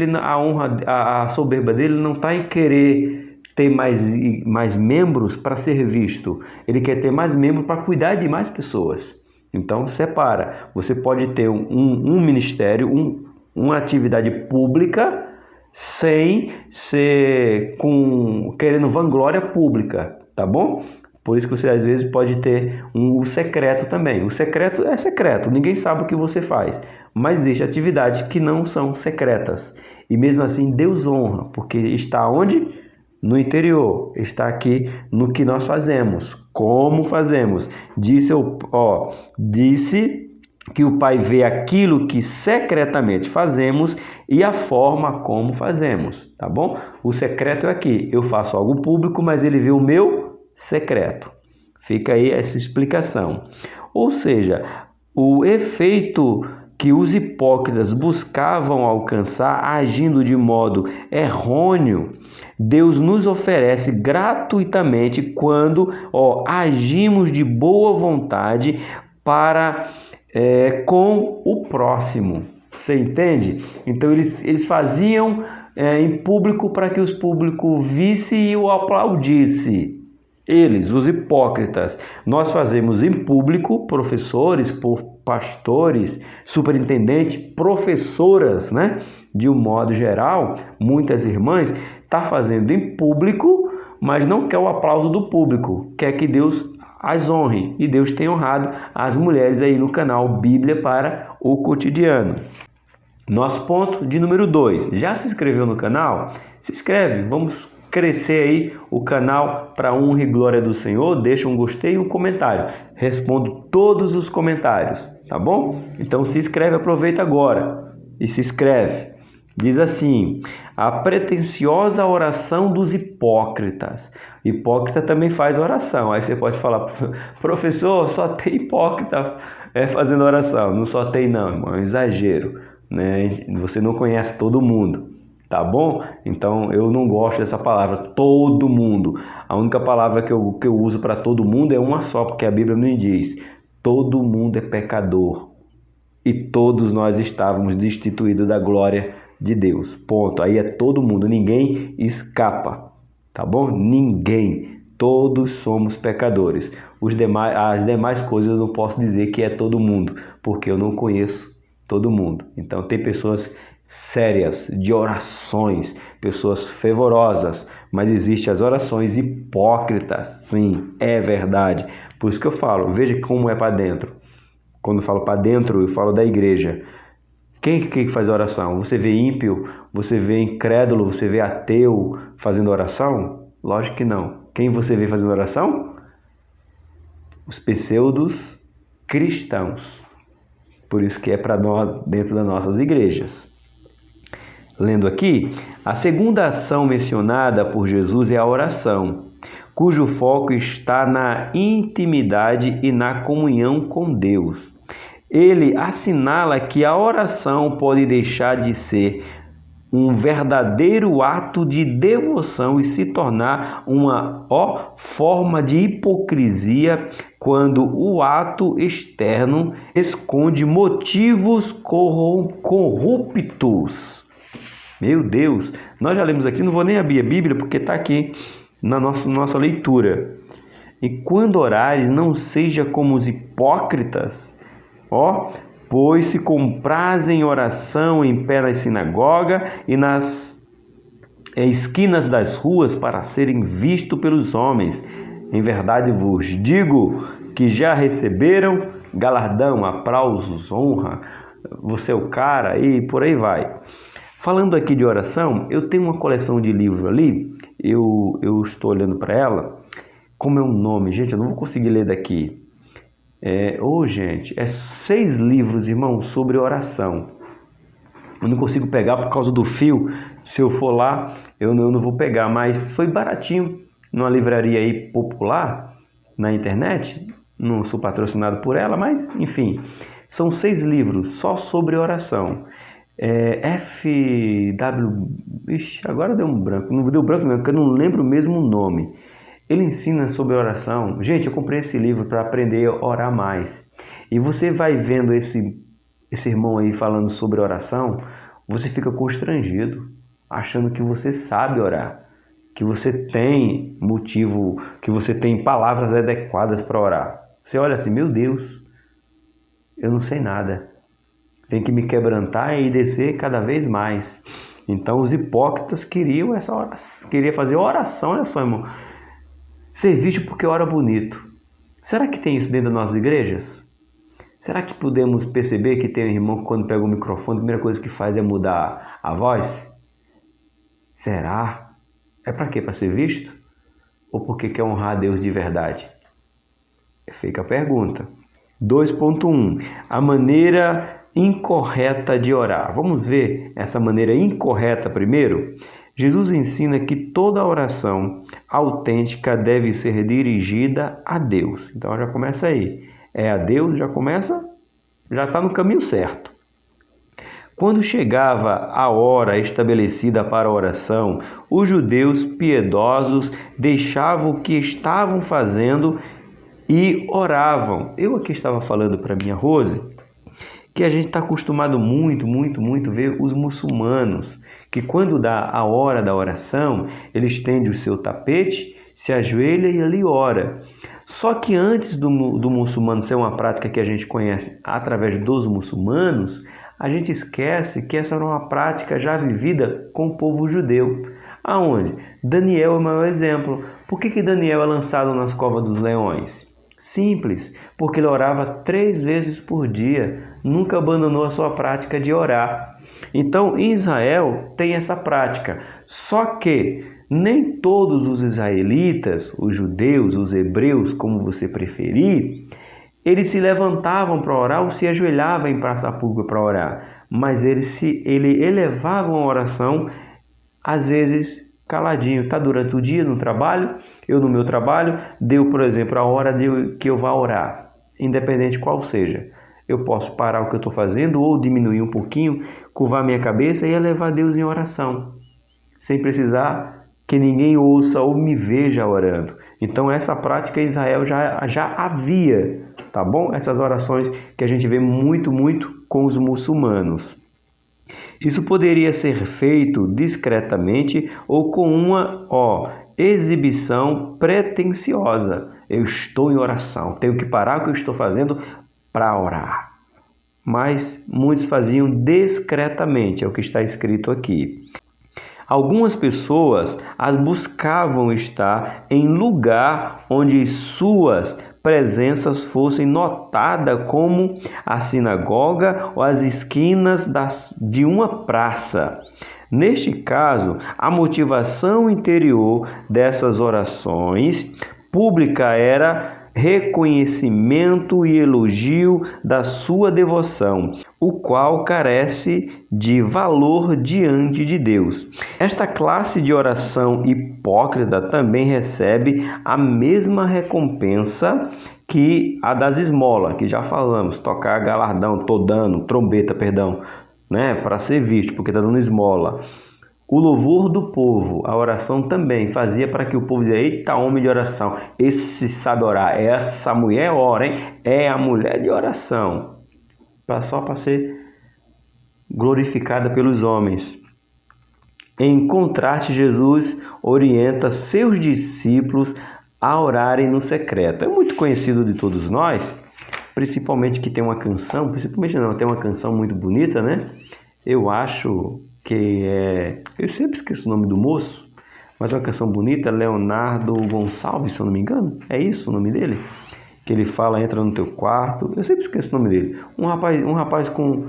a soberba dele não está em querer ter mais membros para ser visto. Ele quer ter mais membros para cuidar de mais pessoas. Então, separa. Você pode ter um ministério, uma atividade pública, sem ser querendo vanglória pública, tá bom? Por isso que você às vezes pode ter o secreto também. O secreto é secreto, ninguém sabe o que você faz. Mas existe atividades que não são secretas. E mesmo assim Deus honra, porque está onde? No interior. Está aqui no que nós fazemos. Como fazemos? Disse que o Pai vê aquilo que secretamente fazemos e a forma como fazemos. Tá bom? O secreto é aqui. Eu faço algo público, mas ele vê o meu secreto. Fica aí essa explicação. Ou seja, o efeito que os hipócritas buscavam alcançar agindo de modo errôneo, Deus nos oferece gratuitamente quando agimos de boa vontade com o próximo. Você entende? Então eles faziam em público para que os públicos vissem e o aplaudissem. Eles, os hipócritas, nós fazemos em público, professores, pastores, superintendentes, professoras, né? De um modo geral, muitas irmãs estão fazendo em público, mas não quer o aplauso do público, quer que Deus as honre. E Deus tem honrado as mulheres aí no canal Bíblia para o Cotidiano. Nosso ponto de número 2. Já se inscreveu no canal? Se inscreve, vamos crescer aí o canal para honra e glória do Senhor. Deixa um gostei e um comentário. Respondo todos os comentários, tá bom? Então se inscreve, aproveita agora e se inscreve. Diz assim: a pretensiosa oração dos hipócritas. Hipócrita também faz oração. Aí você pode falar, professor, só tem hipócrita fazendo oração. Não só tem não, irmão, é um exagero, né? Você não conhece todo mundo. Tá bom? Então eu não gosto dessa palavra, todo mundo. A única palavra que eu uso para todo mundo é uma só, porque a Bíblia me diz: todo mundo é pecador e todos nós estávamos destituídos da glória de Deus. Ponto. Aí é todo mundo, ninguém escapa. Tá bom? Ninguém. Todos somos pecadores. As demais coisas eu não posso dizer que é todo mundo, porque eu não conheço todo mundo. Então tem pessoas sérias, de orações, pessoas fervorosas, mas existem as orações hipócritas. Sim, é verdade. Por isso que eu falo, veja como é para dentro. Quando eu falo para dentro, eu falo da igreja. Quem faz oração? Você vê ímpio, você vê incrédulo, você vê ateu fazendo oração? Lógico que não. Quem você vê fazendo oração? Os pseudos cristãos. Por isso que é para nós dentro das nossas igrejas. Lendo aqui, a segunda ação mencionada por Jesus é a oração, cujo foco está na intimidade e na comunhão com Deus. Ele assinala que a oração pode deixar de ser um verdadeiro ato de devoção e se tornar uma forma de hipocrisia quando o ato externo esconde motivos corruptos. Meu Deus, nós já lemos aqui, não vou nem abrir a Bíblia porque está aqui na nossa leitura. E quando orares, não seja como os hipócritas, pois se comprazem em oração em pé na sinagoga e nas esquinas das ruas para serem vistos pelos homens. Em verdade vos digo que já receberam galardão, aplausos, honra, você é o cara e por aí vai. Falando aqui de oração, eu tenho uma coleção de livros ali, eu estou olhando para ela. Como é o nome? Gente, eu não vou conseguir ler daqui. Gente, 6 livros, irmão, sobre oração. Eu não consigo pegar por causa do fio. Se eu for lá, eu não vou pegar, mas foi baratinho numa livraria aí popular na internet. Não sou patrocinado por ela, mas enfim, são 6 livros só sobre oração. Agora deu um branco. Não deu branco mesmo, porque eu não lembro mesmo o nome. Ele ensina sobre oração. Gente, eu comprei esse livro para aprender a orar mais. E você vai vendo esse irmão aí falando sobre oração, você fica constrangido, achando que você sabe orar, que você tem motivo, que você tem palavras adequadas para orar. Você olha assim, meu Deus, eu não sei nada. Tem que me quebrantar e descer cada vez mais. Então os hipócritas queriam fazer oração, olha só, irmão. Ser visto porque ora bonito. Será que tem isso dentro das nossas igrejas? Será que podemos perceber que tem um irmão que quando pega o microfone, a primeira coisa que faz é mudar a voz? Será? É para quê? Para ser visto? Ou porque quer honrar a Deus de verdade? Fica a pergunta. 2.1. A maneira incorreta de orar. Vamos ver essa maneira incorreta primeiro? Jesus ensina que toda oração autêntica deve ser dirigida a Deus. Então já começa aí. É a Deus, já está no caminho certo. Quando chegava a hora estabelecida para a oração, os judeus piedosos deixavam o que estavam fazendo e oravam. Eu aqui estava falando para minha Rose que a gente está acostumado muito ver os muçulmanos, que quando dá a hora da oração, ele estende o seu tapete, se ajoelha e ali ora. Só que antes do muçulmano ser uma prática que a gente conhece através dos muçulmanos, a gente esquece que essa era uma prática já vivida com o povo judeu. Aonde? Daniel é o maior exemplo. Por que Daniel é lançado nas covas dos leões? Simples, porque ele orava 3 vezes por dia, nunca abandonou a sua prática de orar. Então, em Israel tem essa prática, só que nem todos os israelitas, os judeus, os hebreus, como você preferir, eles se levantavam para orar ou se ajoelhavam em praça pública para orar, mas eles elevavam a oração, às vezes caladinho, está durante o dia no trabalho, eu no meu trabalho, deu, por exemplo, a hora que eu vá orar, independente qual seja. Eu posso parar o que eu estou fazendo ou diminuir um pouquinho, curvar minha cabeça e elevar Deus em oração, sem precisar que ninguém ouça ou me veja orando. Então essa prática em Israel já havia, tá bom? Essas orações que a gente vê muito com os muçulmanos. Isso poderia ser feito discretamente ou com uma exibição pretensiosa. Eu estou em oração, tenho que parar o que eu estou fazendo para orar. Mas muitos faziam discretamente, é o que está escrito aqui. Algumas pessoas as buscavam estar em lugar onde suas presenças fossem notadas, como a sinagoga ou as esquinas de uma praça. Neste caso, a motivação interior dessas orações públicas era reconhecimento e elogio da sua devoção, o qual carece de valor diante de Deus. Esta classe de oração hipócrita também recebe a mesma recompensa que a das esmolas, que já falamos, tocar galardão, trombeta, né, para ser visto, porque está dando esmola. O louvor do povo, a oração também fazia para que o povo dizia: eita, homem de oração, esse sabe orar, essa mulher ora, hein? É a mulher de oração, só para ser glorificada pelos homens. Em contraste, Jesus orienta seus discípulos a orarem no secreto. É muito conhecido de todos nós, principalmente que tem uma canção, tem uma canção muito bonita, né? Eu acho que eu sempre esqueço o nome do moço, mas é uma canção bonita, Leonardo Gonçalves, se eu não me engano, é isso o nome dele? Que ele fala: entra no teu quarto, eu sempre esqueço o nome dele, um rapaz com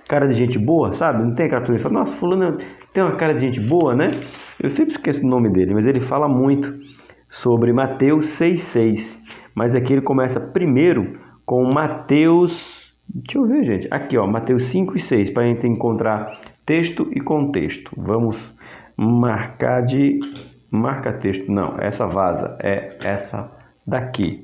cara de gente boa, sabe? Não tem aquela pessoa que fala: nossa, fulano tem uma cara de gente boa, né? Eu sempre esqueço o nome dele, mas ele fala muito sobre Mateus 6,6, mas aqui ele começa primeiro com Mateus, deixa eu ver, gente, aqui ó, Mateus 5:6, para a gente encontrar texto e contexto. Vamos marca texto, não, essa vaza, é essa daqui.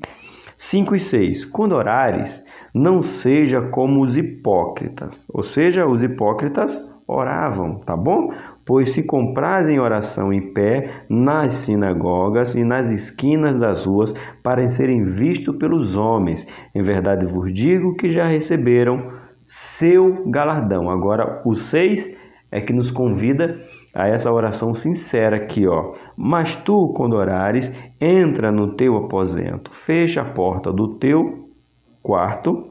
5:6, quando orares, não seja como os hipócritas, ou seja, os hipócritas oravam, tá bom? Pois se comprazem oração em pé nas sinagogas e nas esquinas das ruas para serem vistos pelos homens. Em verdade vos digo que já receberam seu galardão. Agora, o 6 é que nos convida a essa oração sincera aqui, ó. Mas tu, quando orares, entra no teu aposento, fecha a porta do teu quarto,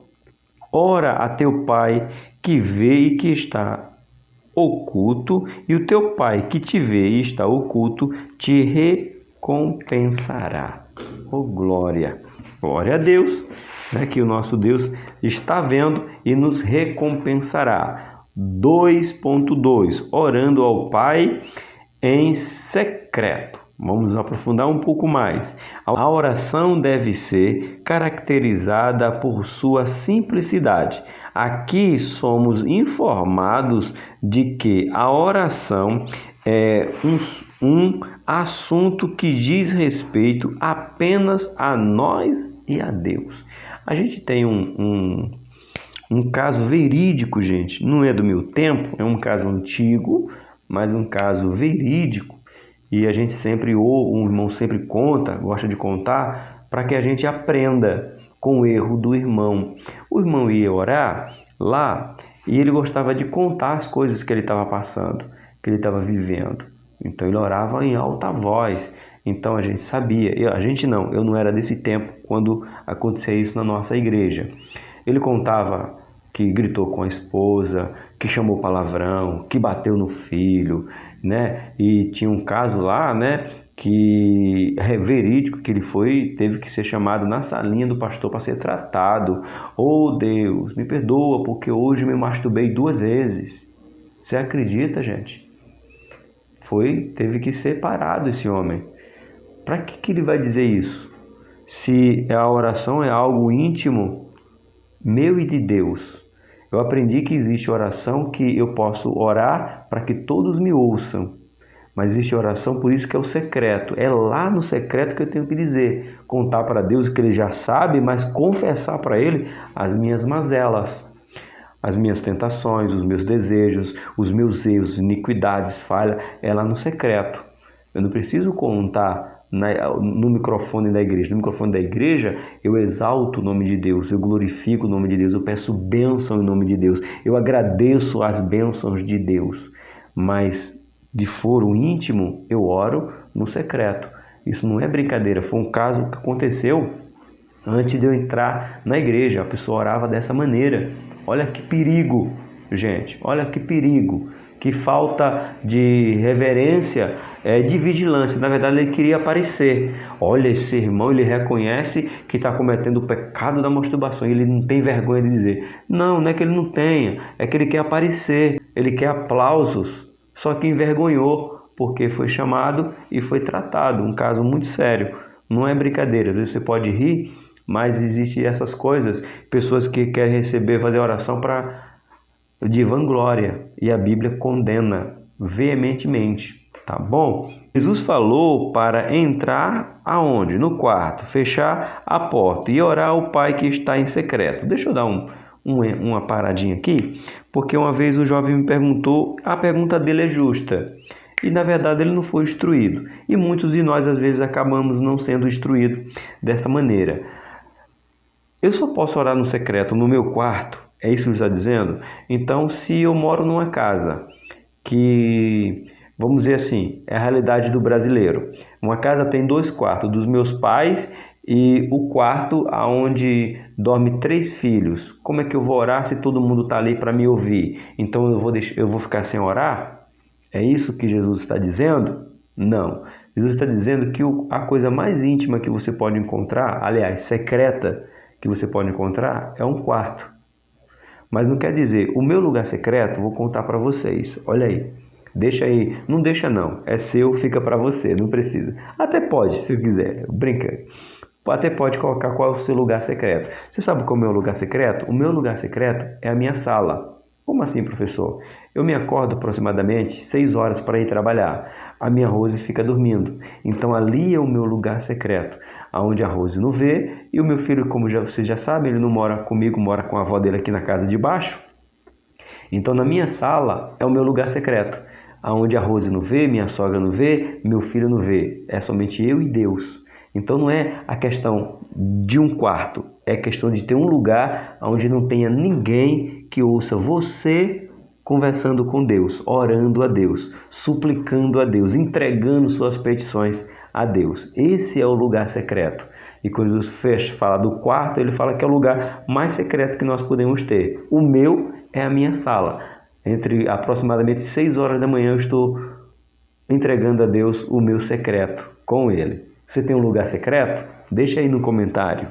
ora a teu pai que vê e que está oculto, e o teu pai que te vê e está oculto te recompensará. Oh, glória! Glória a Deus, né, que o nosso Deus está vendo e nos recompensará. 2.2, orando ao Pai em secreto. Vamos aprofundar um pouco mais. A oração deve ser caracterizada por sua simplicidade. Aqui somos informados de que a oração é um assunto que diz respeito apenas a nós e a Deus. A gente tem um caso verídico, gente, não é do meu tempo, é um caso antigo, mas um caso verídico. E a gente sempre, ou um irmão sempre gosta de contar, para que a gente aprenda com o erro do irmão. O irmão ia orar lá e ele gostava de contar as coisas que ele estava passando, que ele estava vivendo. Então ele orava em alta voz. Então a gente sabia, eu não era desse tempo quando acontecia isso na nossa igreja. Ele contava que gritou com a esposa, que chamou palavrão, que bateu no filho, né? E tinha um caso lá, né, que é verídico, que ele teve que ser chamado na salinha do pastor para ser tratado. Oh, Deus, me perdoa porque hoje me masturbei 2 vezes. Você acredita, gente? Teve que ser parado esse homem. Para que ele vai dizer isso? Se a oração é algo íntimo, meu e de Deus. Eu aprendi que existe oração que eu posso orar para que todos me ouçam. Mas existe oração, por isso que é o secreto. É lá no secreto que eu tenho que dizer. Contar para Deus o que Ele já sabe, mas confessar para Ele as minhas mazelas, as minhas tentações, os meus desejos, os meus erros, iniquidades, falha. É lá no secreto. Eu não preciso contar no microfone da igreja. No microfone da igreja, eu exalto o nome de Deus, eu glorifico o nome de Deus, eu peço bênção em nome de Deus, eu agradeço as bênçãos de Deus. Mas de foro íntimo, eu oro no secreto. Isso não é brincadeira, foi um caso que aconteceu antes de eu entrar na igreja. A pessoa orava dessa maneira. Olha que perigo, gente, olha que perigo. Que falta de reverência, de vigilância. Na verdade, ele queria aparecer. Olha, esse irmão, ele reconhece que está cometendo o pecado da masturbação. Ele não tem vergonha de dizer. Não é que ele não tenha, é que ele quer aparecer. Ele quer aplausos. Só que envergonhou, porque foi chamado e foi tratado. Um caso muito sério. Não é brincadeira. Às vezes você pode rir, Mas existem essas coisas, pessoas que querem receber, fazer oração de vanglória, e a Bíblia condena veementemente, tá bom? Jesus falou para entrar aonde? No quarto, fechar a porta e orar ao Pai que está em secreto. Deixa eu dar uma paradinha aqui, porque uma vez o jovem me perguntou, a pergunta dele é justa, e na verdade ele não foi instruído, e muitos de nós às vezes acabamos não sendo instruídos desta maneira. Eu só posso orar no secreto no meu quarto? É isso que ele está dizendo? Então, se eu moro numa casa que, vamos dizer assim, é a realidade do brasileiro. Uma casa tem 2 quartos, dos meus pais e o quarto onde dorme 3 filhos. Como é que eu vou orar se todo mundo está ali para me ouvir? Então eu vou ficar sem orar? É isso que Jesus está dizendo? Não. Jesus está dizendo que a coisa mais íntima que você pode encontrar, aliás, secreta, que você pode encontrar, é um quarto. Mas não quer dizer, o meu lugar secreto, vou contar para vocês. Olha aí, deixa aí, não deixa não, é seu, fica para você, não precisa. Até pode, se quiser, brincando. Até pode colocar qual é o seu lugar secreto. Você sabe qual é o meu lugar secreto? O meu lugar secreto é a minha sala. Como assim, professor? Eu me acordo aproximadamente 6 horas para ir trabalhar. A minha Rose fica dormindo. Então ali é o meu lugar secreto, onde a Rose não vê. E o meu filho, como vocês já sabem, ele não mora comigo, mora com a avó dele aqui na casa de baixo. Então na minha sala é o meu lugar secreto, onde a Rose não vê, minha sogra não vê, meu filho não vê. É somente eu e Deus. Então não é a questão de um quarto, é questão de ter um lugar onde não tenha ninguém que ouça você conversando com Deus, orando a Deus, suplicando a Deus, entregando suas petições a Deus. Esse é o lugar secreto. E quando Jesus fala do quarto, ele fala que é o lugar mais secreto que nós podemos ter. O meu é a minha sala. Entre aproximadamente 6 horas da manhã eu estou entregando a Deus o meu secreto com Ele. Você tem um lugar secreto? Deixa aí no comentário.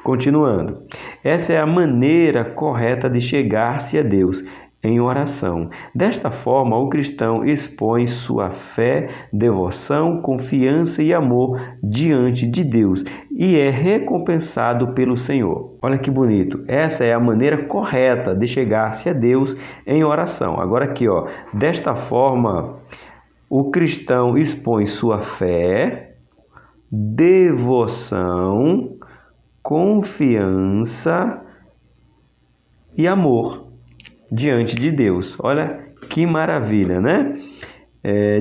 Continuando. Essa é a maneira correta de chegar-se a Deus, em oração. Desta forma, o cristão expõe sua fé, devoção, confiança e amor diante de Deus e é recompensado pelo Senhor. Olha que bonito. Essa é a maneira correta de chegar-se a Deus em oração. Agora aqui, ó. Desta forma, o cristão expõe sua fé, devoção, confiança e amor diante de Deus. Olha que maravilha, né?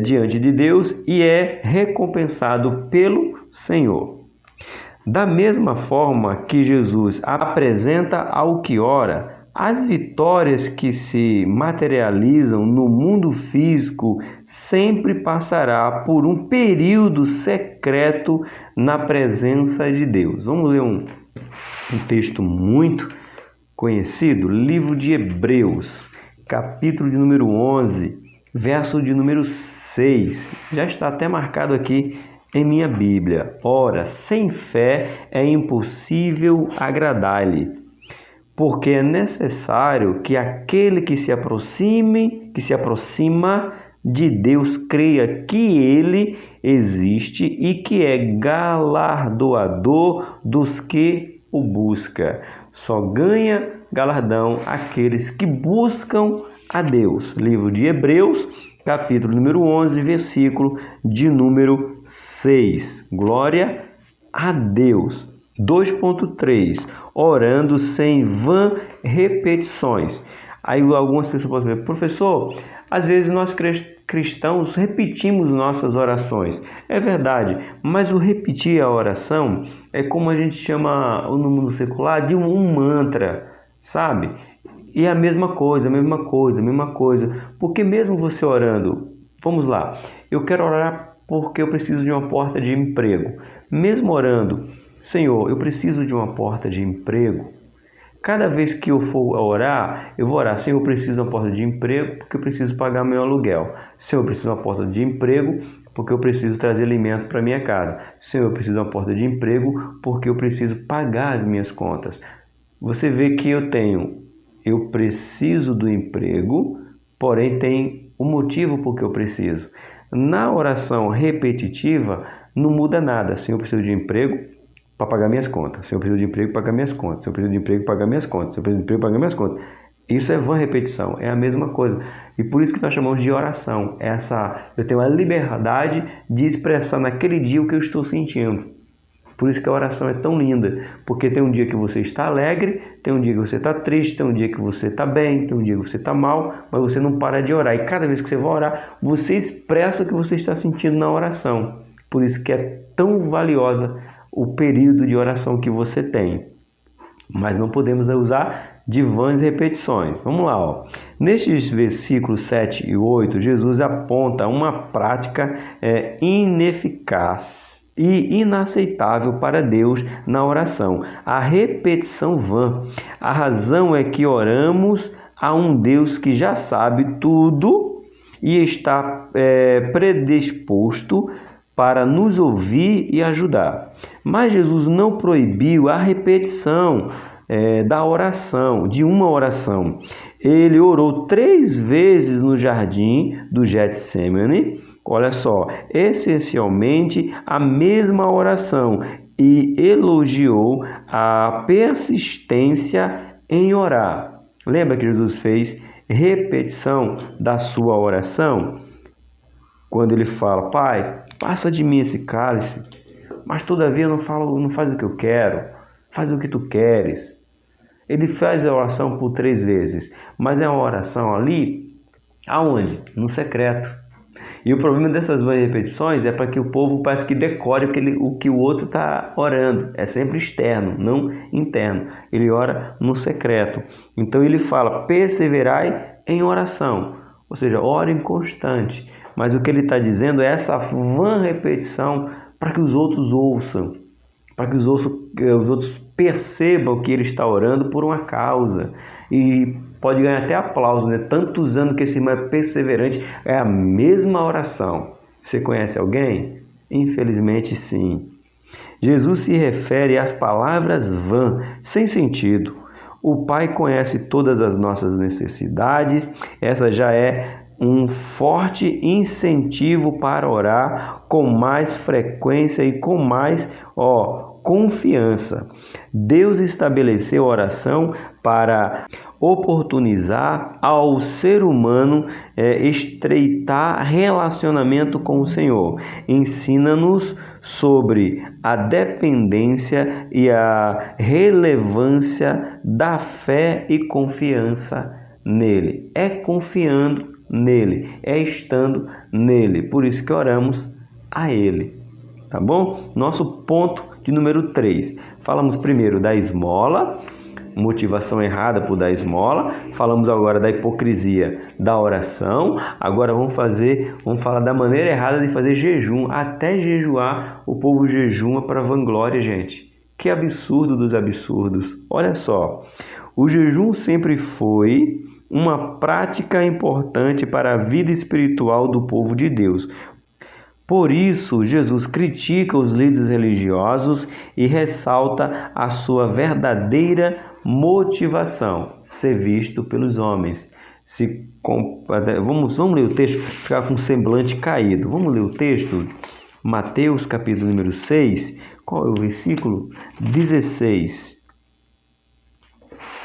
Diante de Deus e é recompensado pelo Senhor. Da mesma forma que Jesus apresenta ao que ora, as vitórias que se materializam no mundo físico sempre passará por um período secreto na presença de Deus. Vamos ler um texto muito conhecido, livro de Hebreus, capítulo de número 11, verso de número 6. Já está até marcado aqui em minha Bíblia. Ora, sem fé é impossível agradar-lhe, porque é necessário que aquele que se aproxima de Deus creia que Ele existe e que é galardoador dos que o busca. Só ganha galardão aqueles que buscam a Deus. Livro de Hebreus, capítulo número 11, versículo de número 6. Glória a Deus. 2.3. Orando sem vã repetições. Aí algumas pessoas podem dizer, professor, às vezes nós cristãos repetimos nossas orações. É verdade, mas o repetir a oração é como a gente chama no mundo secular de um mantra, sabe? E é a mesma coisa. Porque mesmo você orando, vamos lá, eu quero orar porque eu preciso de uma porta de emprego. Mesmo orando, Senhor, eu preciso de uma porta de emprego. Cada vez que eu for orar, eu vou orar, Senhor, eu preciso de uma porta de emprego porque eu preciso pagar meu aluguel. Senhor, eu preciso de uma porta de emprego porque eu preciso trazer alimento para minha casa. Senhor, eu preciso de uma porta de emprego porque eu preciso pagar as minhas contas. Você vê que eu preciso do emprego, porém tem um motivo por que eu preciso. Na oração repetitiva, não muda nada. Senhor, eu preciso de emprego para pagar minhas contas. Se eu preciso de emprego, pagar minhas contas. Se eu preciso de emprego, pagar minhas contas. Se eu preciso de emprego, pagar minhas contas. Isso é vã repetição, é a mesma coisa. E por isso que nós chamamos de oração. Eu tenho a liberdade de expressar naquele dia o que eu estou sentindo. Por isso que a oração é tão linda. Porque tem um dia que você está alegre, tem um dia que você está triste, tem um dia que você está bem, tem um dia que você está mal, mas você não para de orar. E cada vez que você vai orar, você expressa o que você está sentindo na oração. Por isso que é tão valiosa o período de oração que você tem. Mas não podemos usar de vãs repetições. Vamos lá, ó. Nestes versículos 7 e 8, Jesus aponta uma prática ineficaz e inaceitável para Deus na oração: a repetição vã. A razão é que oramos a um Deus que já sabe tudo e está predisposto para nos ouvir e ajudar. Mas Jesus não proibiu a repetição da oração, de uma oração. Ele orou 3 vezes no jardim do Getsemane, olha só, essencialmente a mesma oração, e elogiou a persistência em orar. Lembra que Jesus fez repetição da sua oração? Quando ele fala: Pai, passa de mim esse cálice, mas todavia não faz o que eu quero, faz o que tu queres. Ele faz a oração por 3 vezes, mas é uma oração ali, aonde? No secreto. E o problema dessas repetições é para que o povo parece que decore o que o outro está orando. É sempre externo, não interno. Ele ora no secreto. Então ele fala: perseverai em oração, ou seja, orem constante. Mas o que ele está dizendo é essa vã repetição para que os outros ouçam, para que os outros percebam que ele está orando por uma causa. E pode ganhar até aplauso, né? Tantos anos que esse irmão é perseverante, é a mesma oração. Você conhece alguém? Infelizmente, sim. Jesus se refere às palavras vã, sem sentido. O Pai conhece todas as nossas necessidades. Essa já é um forte incentivo para orar com mais frequência e com mais confiança. Deus estabeleceu a oração para oportunizar ao ser humano estreitar relacionamento com o Senhor. Ensina-nos sobre a dependência e a relevância da fé e confiança nele. É confiando nele, é estando nele. Por isso que oramos a ele. Tá bom? Nosso ponto de número 3. Falamos primeiro da esmola, motivação errada por dar esmola. Falamos agora da hipocrisia da oração. Agora vamos falar da maneira errada de fazer jejum. Até jejuar, o povo jejuma para vanglória, gente. Que absurdo dos absurdos. Olha só, o jejum sempre foi uma prática importante para a vida espiritual do povo de Deus. Por isso, Jesus critica os líderes religiosos e ressalta a sua verdadeira motivação, ser visto pelos homens. Vamos ler o texto, ficar com o semblante caído. Vamos ler o texto? Mateus, capítulo número 6. Qual é o versículo? 16.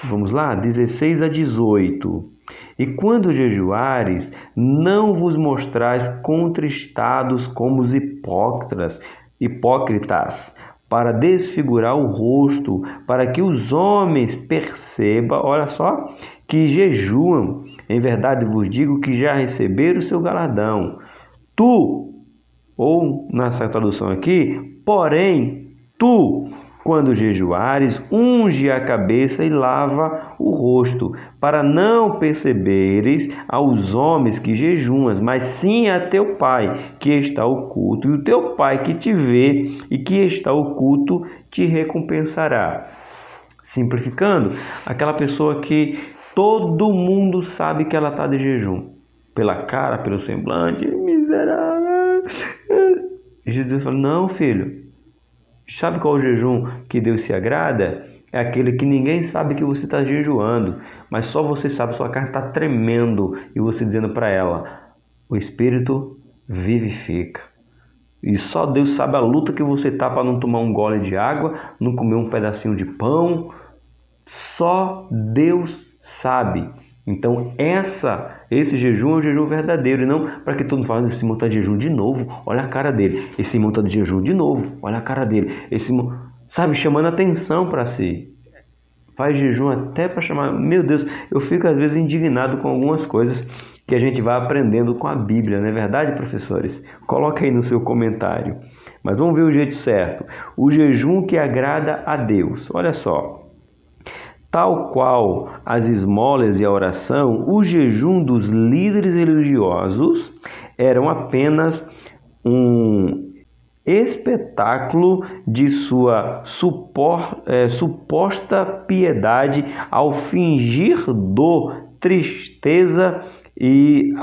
Vamos lá? 16 a 18. E quando jejuares, não vos mostrais contristados como os hipócritas, para desfigurar o rosto, para que os homens percebam, olha só, que jejuam. Em verdade vos digo que já receberam o seu galardão. Tu, ou nessa tradução aqui, porém, tu, quando jejuares, unge a cabeça e lava o rosto, para não perceberes aos homens que jejuas, mas sim a teu Pai que está oculto, e o teu Pai que te vê e que está oculto te recompensará. Simplificando, aquela pessoa que todo mundo sabe que ela está de jejum, pela cara, pelo semblante, miserável. E Jesus fala: não, filho. Sabe qual é o jejum que Deus se agrada? É aquele que ninguém sabe que você está jejuando, mas só você sabe, sua carne está tremendo e você dizendo para ela: o Espírito vivifica. E só Deus sabe a luta que você tá para não tomar um gole de água, não comer um pedacinho de pão. Só Deus sabe. Então esse jejum é um jejum verdadeiro, e não para que todo mundo fale: esse irmão está de jejum de novo, olha a cara dele. Esse irmão está de jejum de novo, olha a cara dele. Esse irmão, sabe, chamando atenção para si. Faz jejum até para chamar. Meu Deus, eu fico às vezes indignado com algumas coisas que a gente vai aprendendo com a Bíblia, não é verdade, professores? Coloca aí no seu comentário. Mas vamos ver o jeito certo. O jejum que agrada a Deus. Olha só. Tal qual as esmolas e a oração, o jejum dos líderes religiosos eram apenas um espetáculo de sua suposta piedade ao fingir dor, tristeza e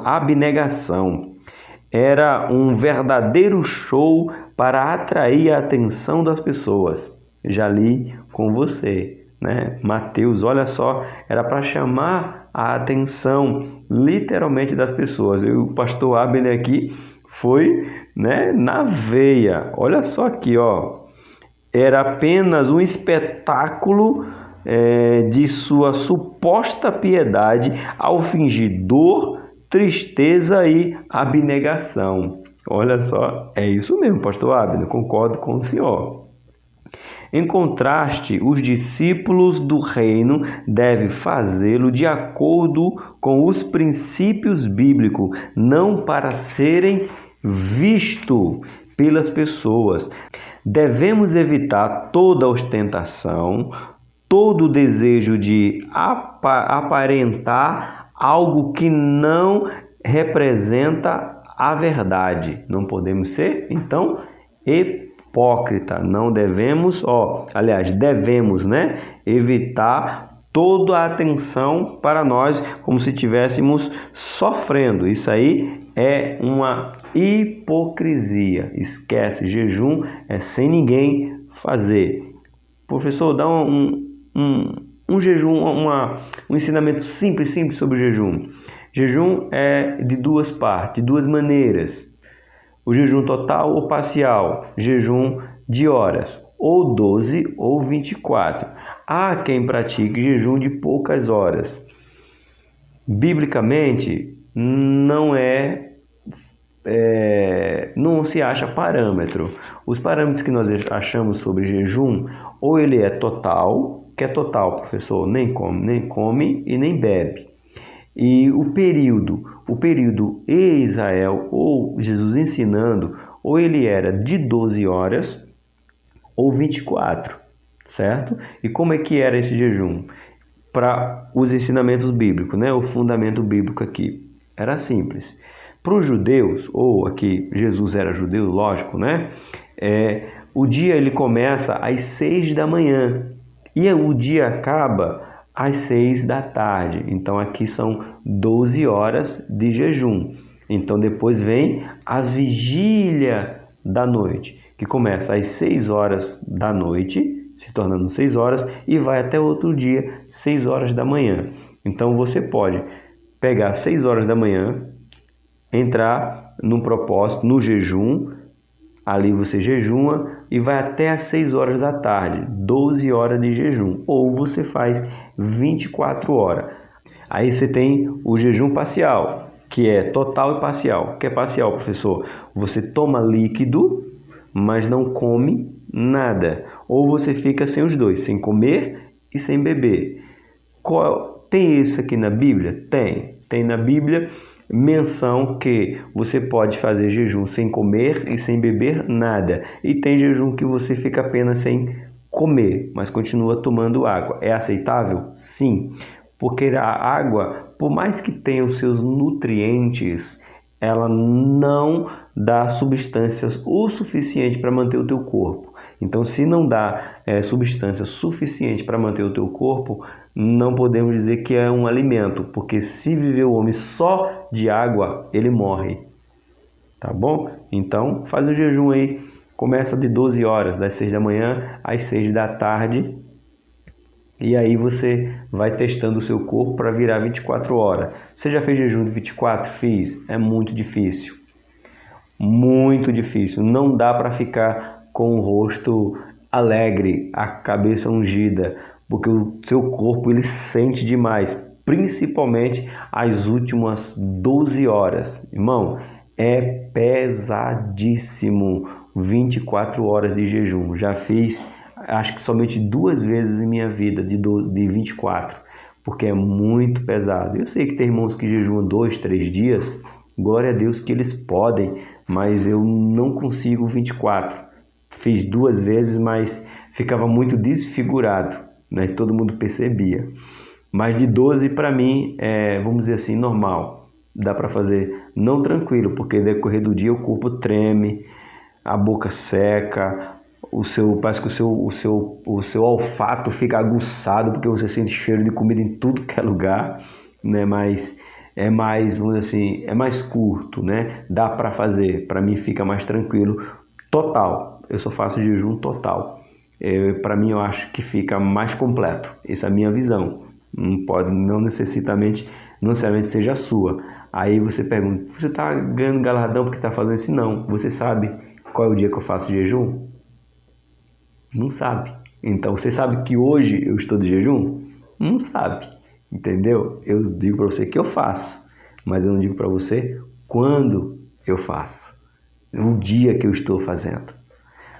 abnegação. Era um verdadeiro show para atrair a atenção das pessoas. Já li com você, né? Mateus, olha só, era para chamar a atenção literalmente das pessoas. E o pastor Abner aqui foi, né, na veia. Olha só aqui, ó. Era apenas um espetáculo de sua suposta piedade ao fingir dor, tristeza e abnegação. Olha só, é isso mesmo, pastor Abner, concordo com o senhor. Em contraste, os discípulos do reino devem fazê-lo de acordo com os princípios bíblicos, não para serem vistos pelas pessoas. Devemos evitar toda ostentação, todo desejo de aparentar algo que não representa a verdade. Não podemos ser, então, hipócrita. Não devemos, devemos, né, evitar toda a atenção para nós, como se estivéssemos sofrendo. Isso aí é uma hipocrisia. Esquece, jejum é sem ninguém fazer. Professor, dá um jejum, um ensinamento simples sobre o jejum. Jejum é de duas partes, de duas maneiras. O jejum total ou parcial, jejum de horas, ou 12 ou 24. Há quem pratique jejum de poucas horas. Biblicamente, não se acha parâmetro. Os parâmetros que nós achamos sobre jejum, ou ele é total, que é total, professor, nem come e nem bebe. E o período em Israel, ou Jesus ensinando, ou ele era de 12 horas ou 24, certo? E como é que era esse jejum? Para os ensinamentos bíblicos, né? O fundamento bíblico aqui era simples. Para os judeus, ou aqui Jesus era judeu, lógico, né? O dia ele começa às 6 da manhã e o dia acaba às 6 da tarde. Então aqui são 12 horas de jejum. Então depois vem a vigília da noite, que começa às 6 horas da noite, se tornando 6 horas, e vai até outro dia, 6 horas da manhã. Então você pode pegar 6 horas da manhã, entrar num propósito, no jejum, ali você jejuma e vai até às 6 horas da tarde, 12 horas de jejum. Ou você faz 24 horas. Aí você tem o jejum parcial, que é total e parcial. O que é parcial, professor? Você toma líquido, mas não come nada. Ou você fica sem os dois, sem comer e sem beber. Tem isso aqui na Bíblia? Tem na Bíblia menção que você pode fazer jejum sem comer e sem beber nada. E tem jejum que você fica apenas sem comer, mas continua tomando água. É aceitável? Sim, porque a água, por mais que tenha os seus nutrientes, ela não dá substâncias o suficiente para manter o teu corpo. Então, se não dá substância suficiente para manter o teu corpo, não podemos dizer que é um alimento, porque se viver o homem só de água, ele morre. Tá bom? Então, faz um jejum aí. Começa de 12 horas, das 6 da manhã às 6 da tarde. E aí você vai testando o seu corpo para virar 24 horas. Você já fez jejum de 24? Fiz. É muito difícil. muito difícil. Não dá para ficar com o rosto alegre, a cabeça ungida, porque o seu corpo ele sente demais, principalmente as últimas 12 horas. Irmão, é pesadíssimo 24 horas de jejum. Já fiz, acho que somente 2 vezes em minha vida de 24, porque é muito pesado. Eu sei que tem irmãos que jejuam 2, 3 dias, glória a Deus que eles podem, mas eu não consigo 24. Fiz 2 vezes, mas ficava muito desfigurado, né? Todo mundo percebia. Mas de 12 para mim é, vamos dizer assim, normal. Dá para fazer, não tranquilo, porque no decorrer do dia o corpo treme, a boca seca, parece que o seu olfato fica aguçado, porque você sente cheiro de comida em tudo que é lugar, né? Mas é mais, vamos dizer assim, é mais curto, né? Dá para fazer, para mim fica mais tranquilo. Total, eu só faço jejum total. Para mim eu acho que fica mais completo. Essa é a minha visão. Não necessariamente seja a sua. Aí você pergunta, você está ganhando galardão porque está fazendo isso? Não. Você sabe qual é o dia que eu faço jejum? Não sabe. Então você sabe que hoje eu estou de jejum? Não sabe. Entendeu? Eu digo para você que eu faço, mas eu não digo para você quando eu faço, o dia que eu estou fazendo.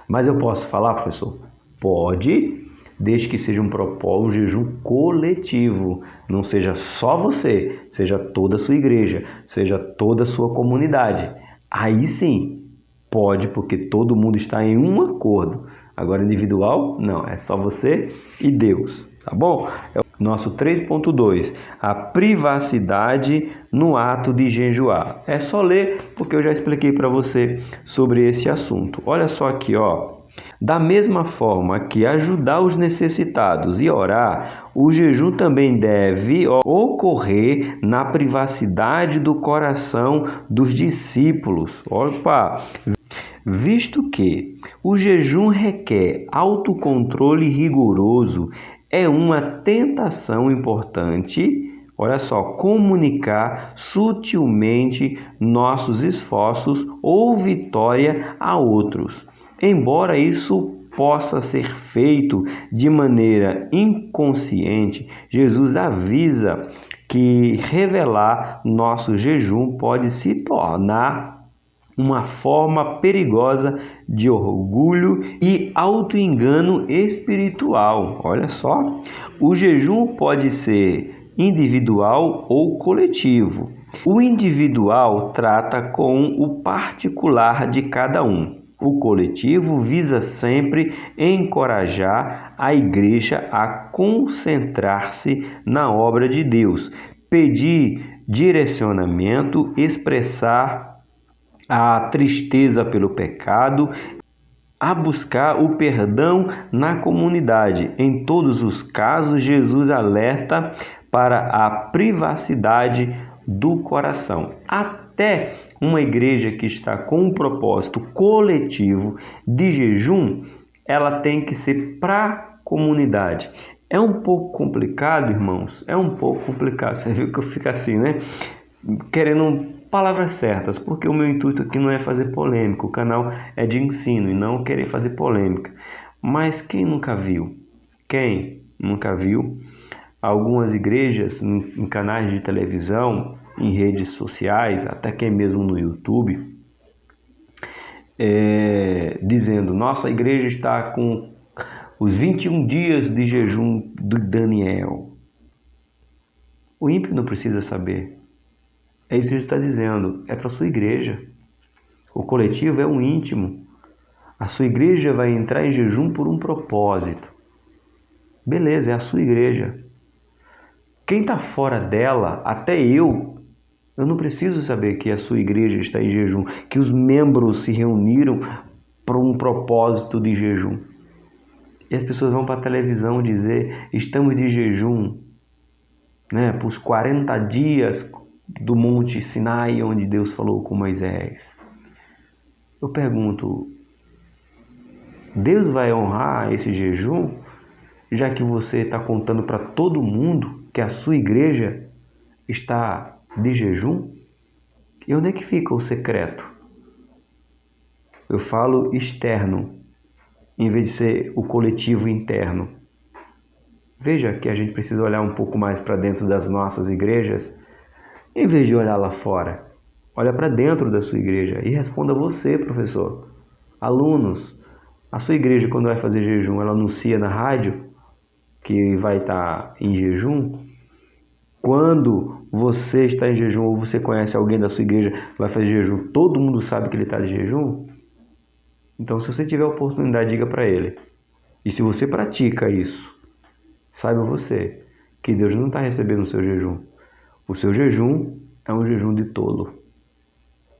Mas eu posso falar, professor? Pode, desde que seja um jejum coletivo, não seja só você, seja toda a sua igreja, seja toda a sua comunidade. Aí sim, pode, porque todo mundo está em um acordo. Agora individual, não, é só você e Deus, tá bom? Nosso 3.2, a privacidade no ato de jejuar. É só ler, porque eu já expliquei para você sobre esse assunto. Olha só aqui, ó. Da mesma forma que ajudar os necessitados e orar, o jejum também deve ocorrer na privacidade do coração dos discípulos. Opa! Visto que o jejum requer autocontrole rigoroso, é uma tentação importante, olha só, comunicar sutilmente nossos esforços ou vitória a outros. Embora isso possa ser feito de maneira inconsciente, Jesus avisa que revelar nosso jejum pode se tornar uma forma perigosa de orgulho e auto-engano espiritual. Olha só, o jejum pode ser individual ou coletivo. O individual trata com o particular de cada um. O coletivo visa sempre encorajar a igreja a concentrar-se na obra de Deus, pedir direcionamento, expressar a tristeza pelo pecado, a buscar o perdão na comunidade. Em todos os casos, Jesus alerta para a privacidade do coração. Até uma igreja que está com um propósito coletivo de jejum, ela tem que ser para a comunidade. É um pouco complicado, irmãos, é um pouco complicado. Você viu que eu fico assim, né? Querendo palavras certas, porque o meu intuito aqui não é fazer polêmica, o canal é de ensino e não querer fazer polêmica. Mas quem nunca viu? Quem nunca viu algumas igrejas em canais de televisão, em redes sociais, até quem mesmo no YouTube, dizendo, nossa igreja está com os 21 dias de jejum do Daniel. O ímpio não precisa saber. É isso que ele está dizendo, é para a sua igreja. O coletivo é um íntimo. A sua igreja vai entrar em jejum por um propósito. Beleza, é a sua igreja. Quem está fora dela, até eu não preciso saber que a sua igreja está em jejum, que os membros se reuniram para um propósito de jejum. E as pessoas vão para a televisão dizer, estamos de jejum, né, por os 40 dias do Monte Sinai, onde Deus falou com Moisés. Eu pergunto, Deus vai honrar esse jejum, já que você está contando para todo mundo que a sua igreja está de jejum? E onde é que fica o secreto? Eu falo externo, em vez de ser o coletivo interno. Veja que a gente precisa olhar um pouco mais para dentro das nossas igrejas, em vez de olhar lá fora. Olha para dentro da sua igreja e responda você, professor. Alunos, a sua igreja, quando vai fazer jejum, ela anuncia na rádio que vai estar em jejum? Quando você está em jejum ou você conhece alguém da sua igreja que vai fazer jejum, todo mundo sabe que ele está de jejum? Então, se você tiver a oportunidade, diga para ele. E se você pratica isso, saiba você que Deus não está recebendo o seu jejum. O seu jejum é um jejum de tolo.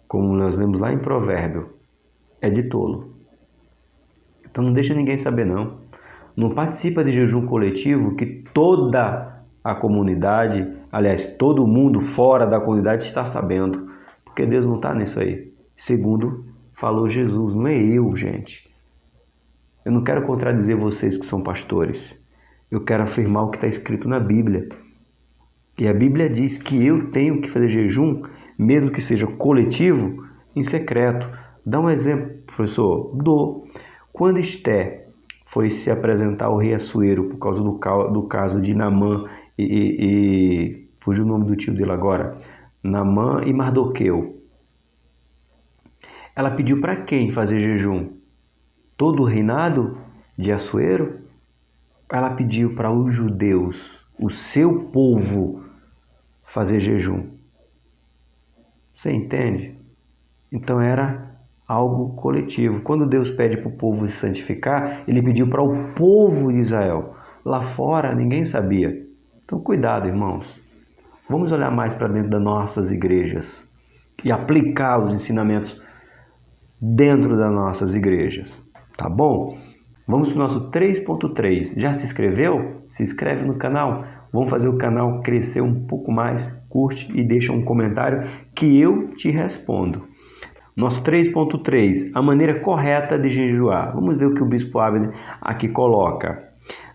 Como nós lemos lá em Provérbio, é de tolo. Então não deixa ninguém saber não. Não participa de jejum coletivo que toda a comunidade, aliás, todo mundo fora da comunidade está sabendo. Porque Deus não está nisso aí. Segundo falou Jesus, não é eu, gente. Eu não quero contradizer vocês que são pastores. Eu quero afirmar o que está escrito na Bíblia. E a Bíblia diz que eu tenho que fazer jejum, mesmo que seja coletivo, em secreto. Dá um exemplo, professor. Dou. Quando Esté foi se apresentar ao rei Assuero por causa do caso de Naamã e fugiu o nome do tio dele agora, Naamã e Mardoqueu. Ela pediu para quem fazer jejum? Todo o reinado de Assuero? Ela pediu para os judeus, o seu povo, fazer jejum. Você entende? Então era algo coletivo. Quando Deus pede para o povo se santificar, ele pediu para o povo de Israel. Lá fora ninguém sabia. Então cuidado, irmãos. Vamos olhar mais para dentro das nossas igrejas e aplicar os ensinamentos dentro das nossas igrejas. Tá bom? Vamos para o nosso 3.3. Já se inscreveu? Se inscreve no canal. Vamos fazer o canal crescer um pouco mais. Curte e deixa um comentário que eu te respondo. Nosso 3.3. A maneira correta de jejuar. Vamos ver o que o Bispo Abner aqui coloca.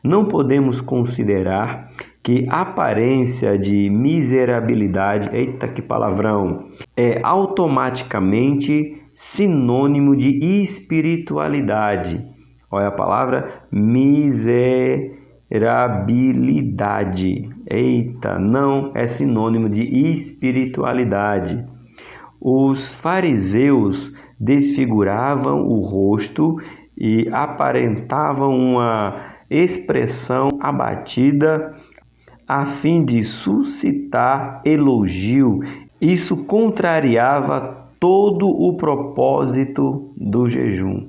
Não podemos considerar que a aparência de miserabilidade, eita que palavrão, é automaticamente sinônimo de espiritualidade. Olha a palavra miserabilidade. Eita, não é sinônimo de espiritualidade. Os fariseus desfiguravam o rosto e aparentavam uma expressão abatida a fim de suscitar elogio. Isso contrariava todo o propósito do jejum.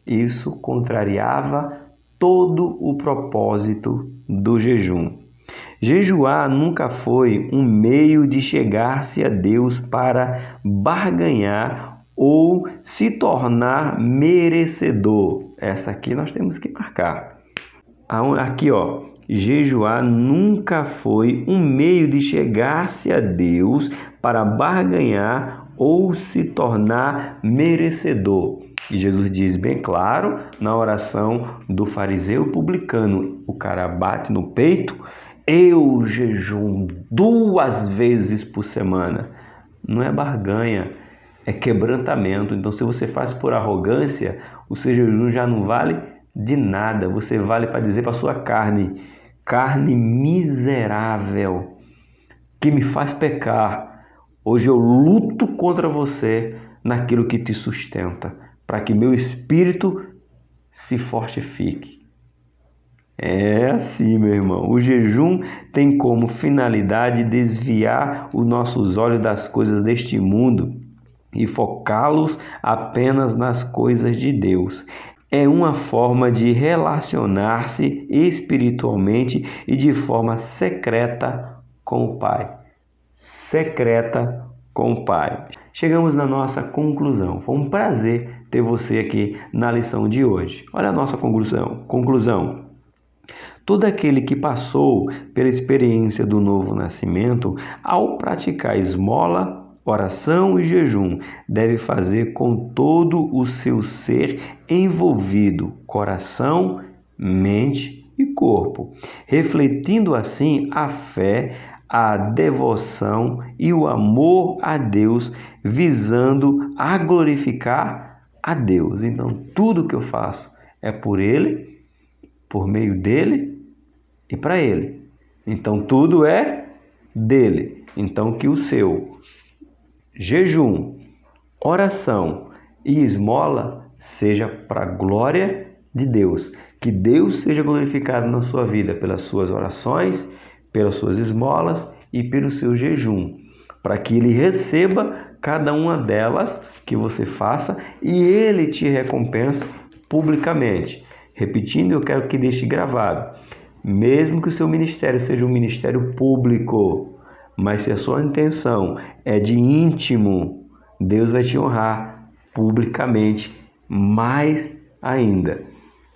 Isso contrariava todo o propósito do jejum. Jejuar nunca foi um meio de chegar-se a Deus para barganhar ou se tornar merecedor. Essa aqui nós temos que marcar. Aqui, ó. Jejuar nunca foi um meio de chegar-se a Deus para barganhar ou se tornar merecedor. E Jesus diz bem claro na oração do fariseu publicano. O cara bate no peito, eu jejum 2 vezes por semana. Não é barganha, é quebrantamento. Então se você faz por arrogância, o seu jejum já não vale de nada. Você vale para dizer para sua carne, carne miserável, que me faz pecar. Hoje eu luto contra você naquilo que te sustenta, para que meu espírito se fortifique. É assim, meu irmão. O jejum tem como finalidade desviar os nossos olhos das coisas deste mundo e focá-los apenas nas coisas de Deus. É uma forma de relacionar-se espiritualmente e de forma secreta com o Pai. Secreta com o Pai. Chegamos na nossa conclusão. Foi um prazer ter você aqui na lição de hoje. Olha a nossa conclusão. Todo aquele que passou pela experiência do novo nascimento, ao praticar esmola, oração e jejum, deve fazer com todo o seu ser envolvido, coração, mente e corpo, refletindo assim a fé, a devoção e o amor a Deus, visando a glorificar a Deus. Então, tudo que eu faço é por Ele, por meio dEle e para Ele. Então, tudo é dEle. Então, que o seu jejum, oração e esmola seja para a glória de Deus. Que Deus seja glorificado na sua vida pelas suas orações, pelas suas esmolas e pelo seu jejum, para que Ele receba cada uma delas que você faça e Ele te recompense publicamente. Repetindo, eu quero que deixe gravado. Mesmo que o seu ministério seja um ministério público, mas se a sua intenção é de íntimo, Deus vai te honrar publicamente mais ainda.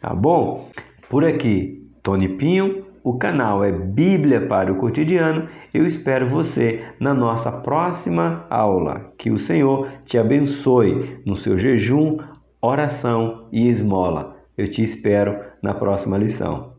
Tá bom? Por aqui, Tony Pinho, o canal é Bíblia para o Cotidiano. Eu espero você na nossa próxima aula. Que o Senhor te abençoe no seu jejum, oração e esmola. Eu te espero na próxima lição.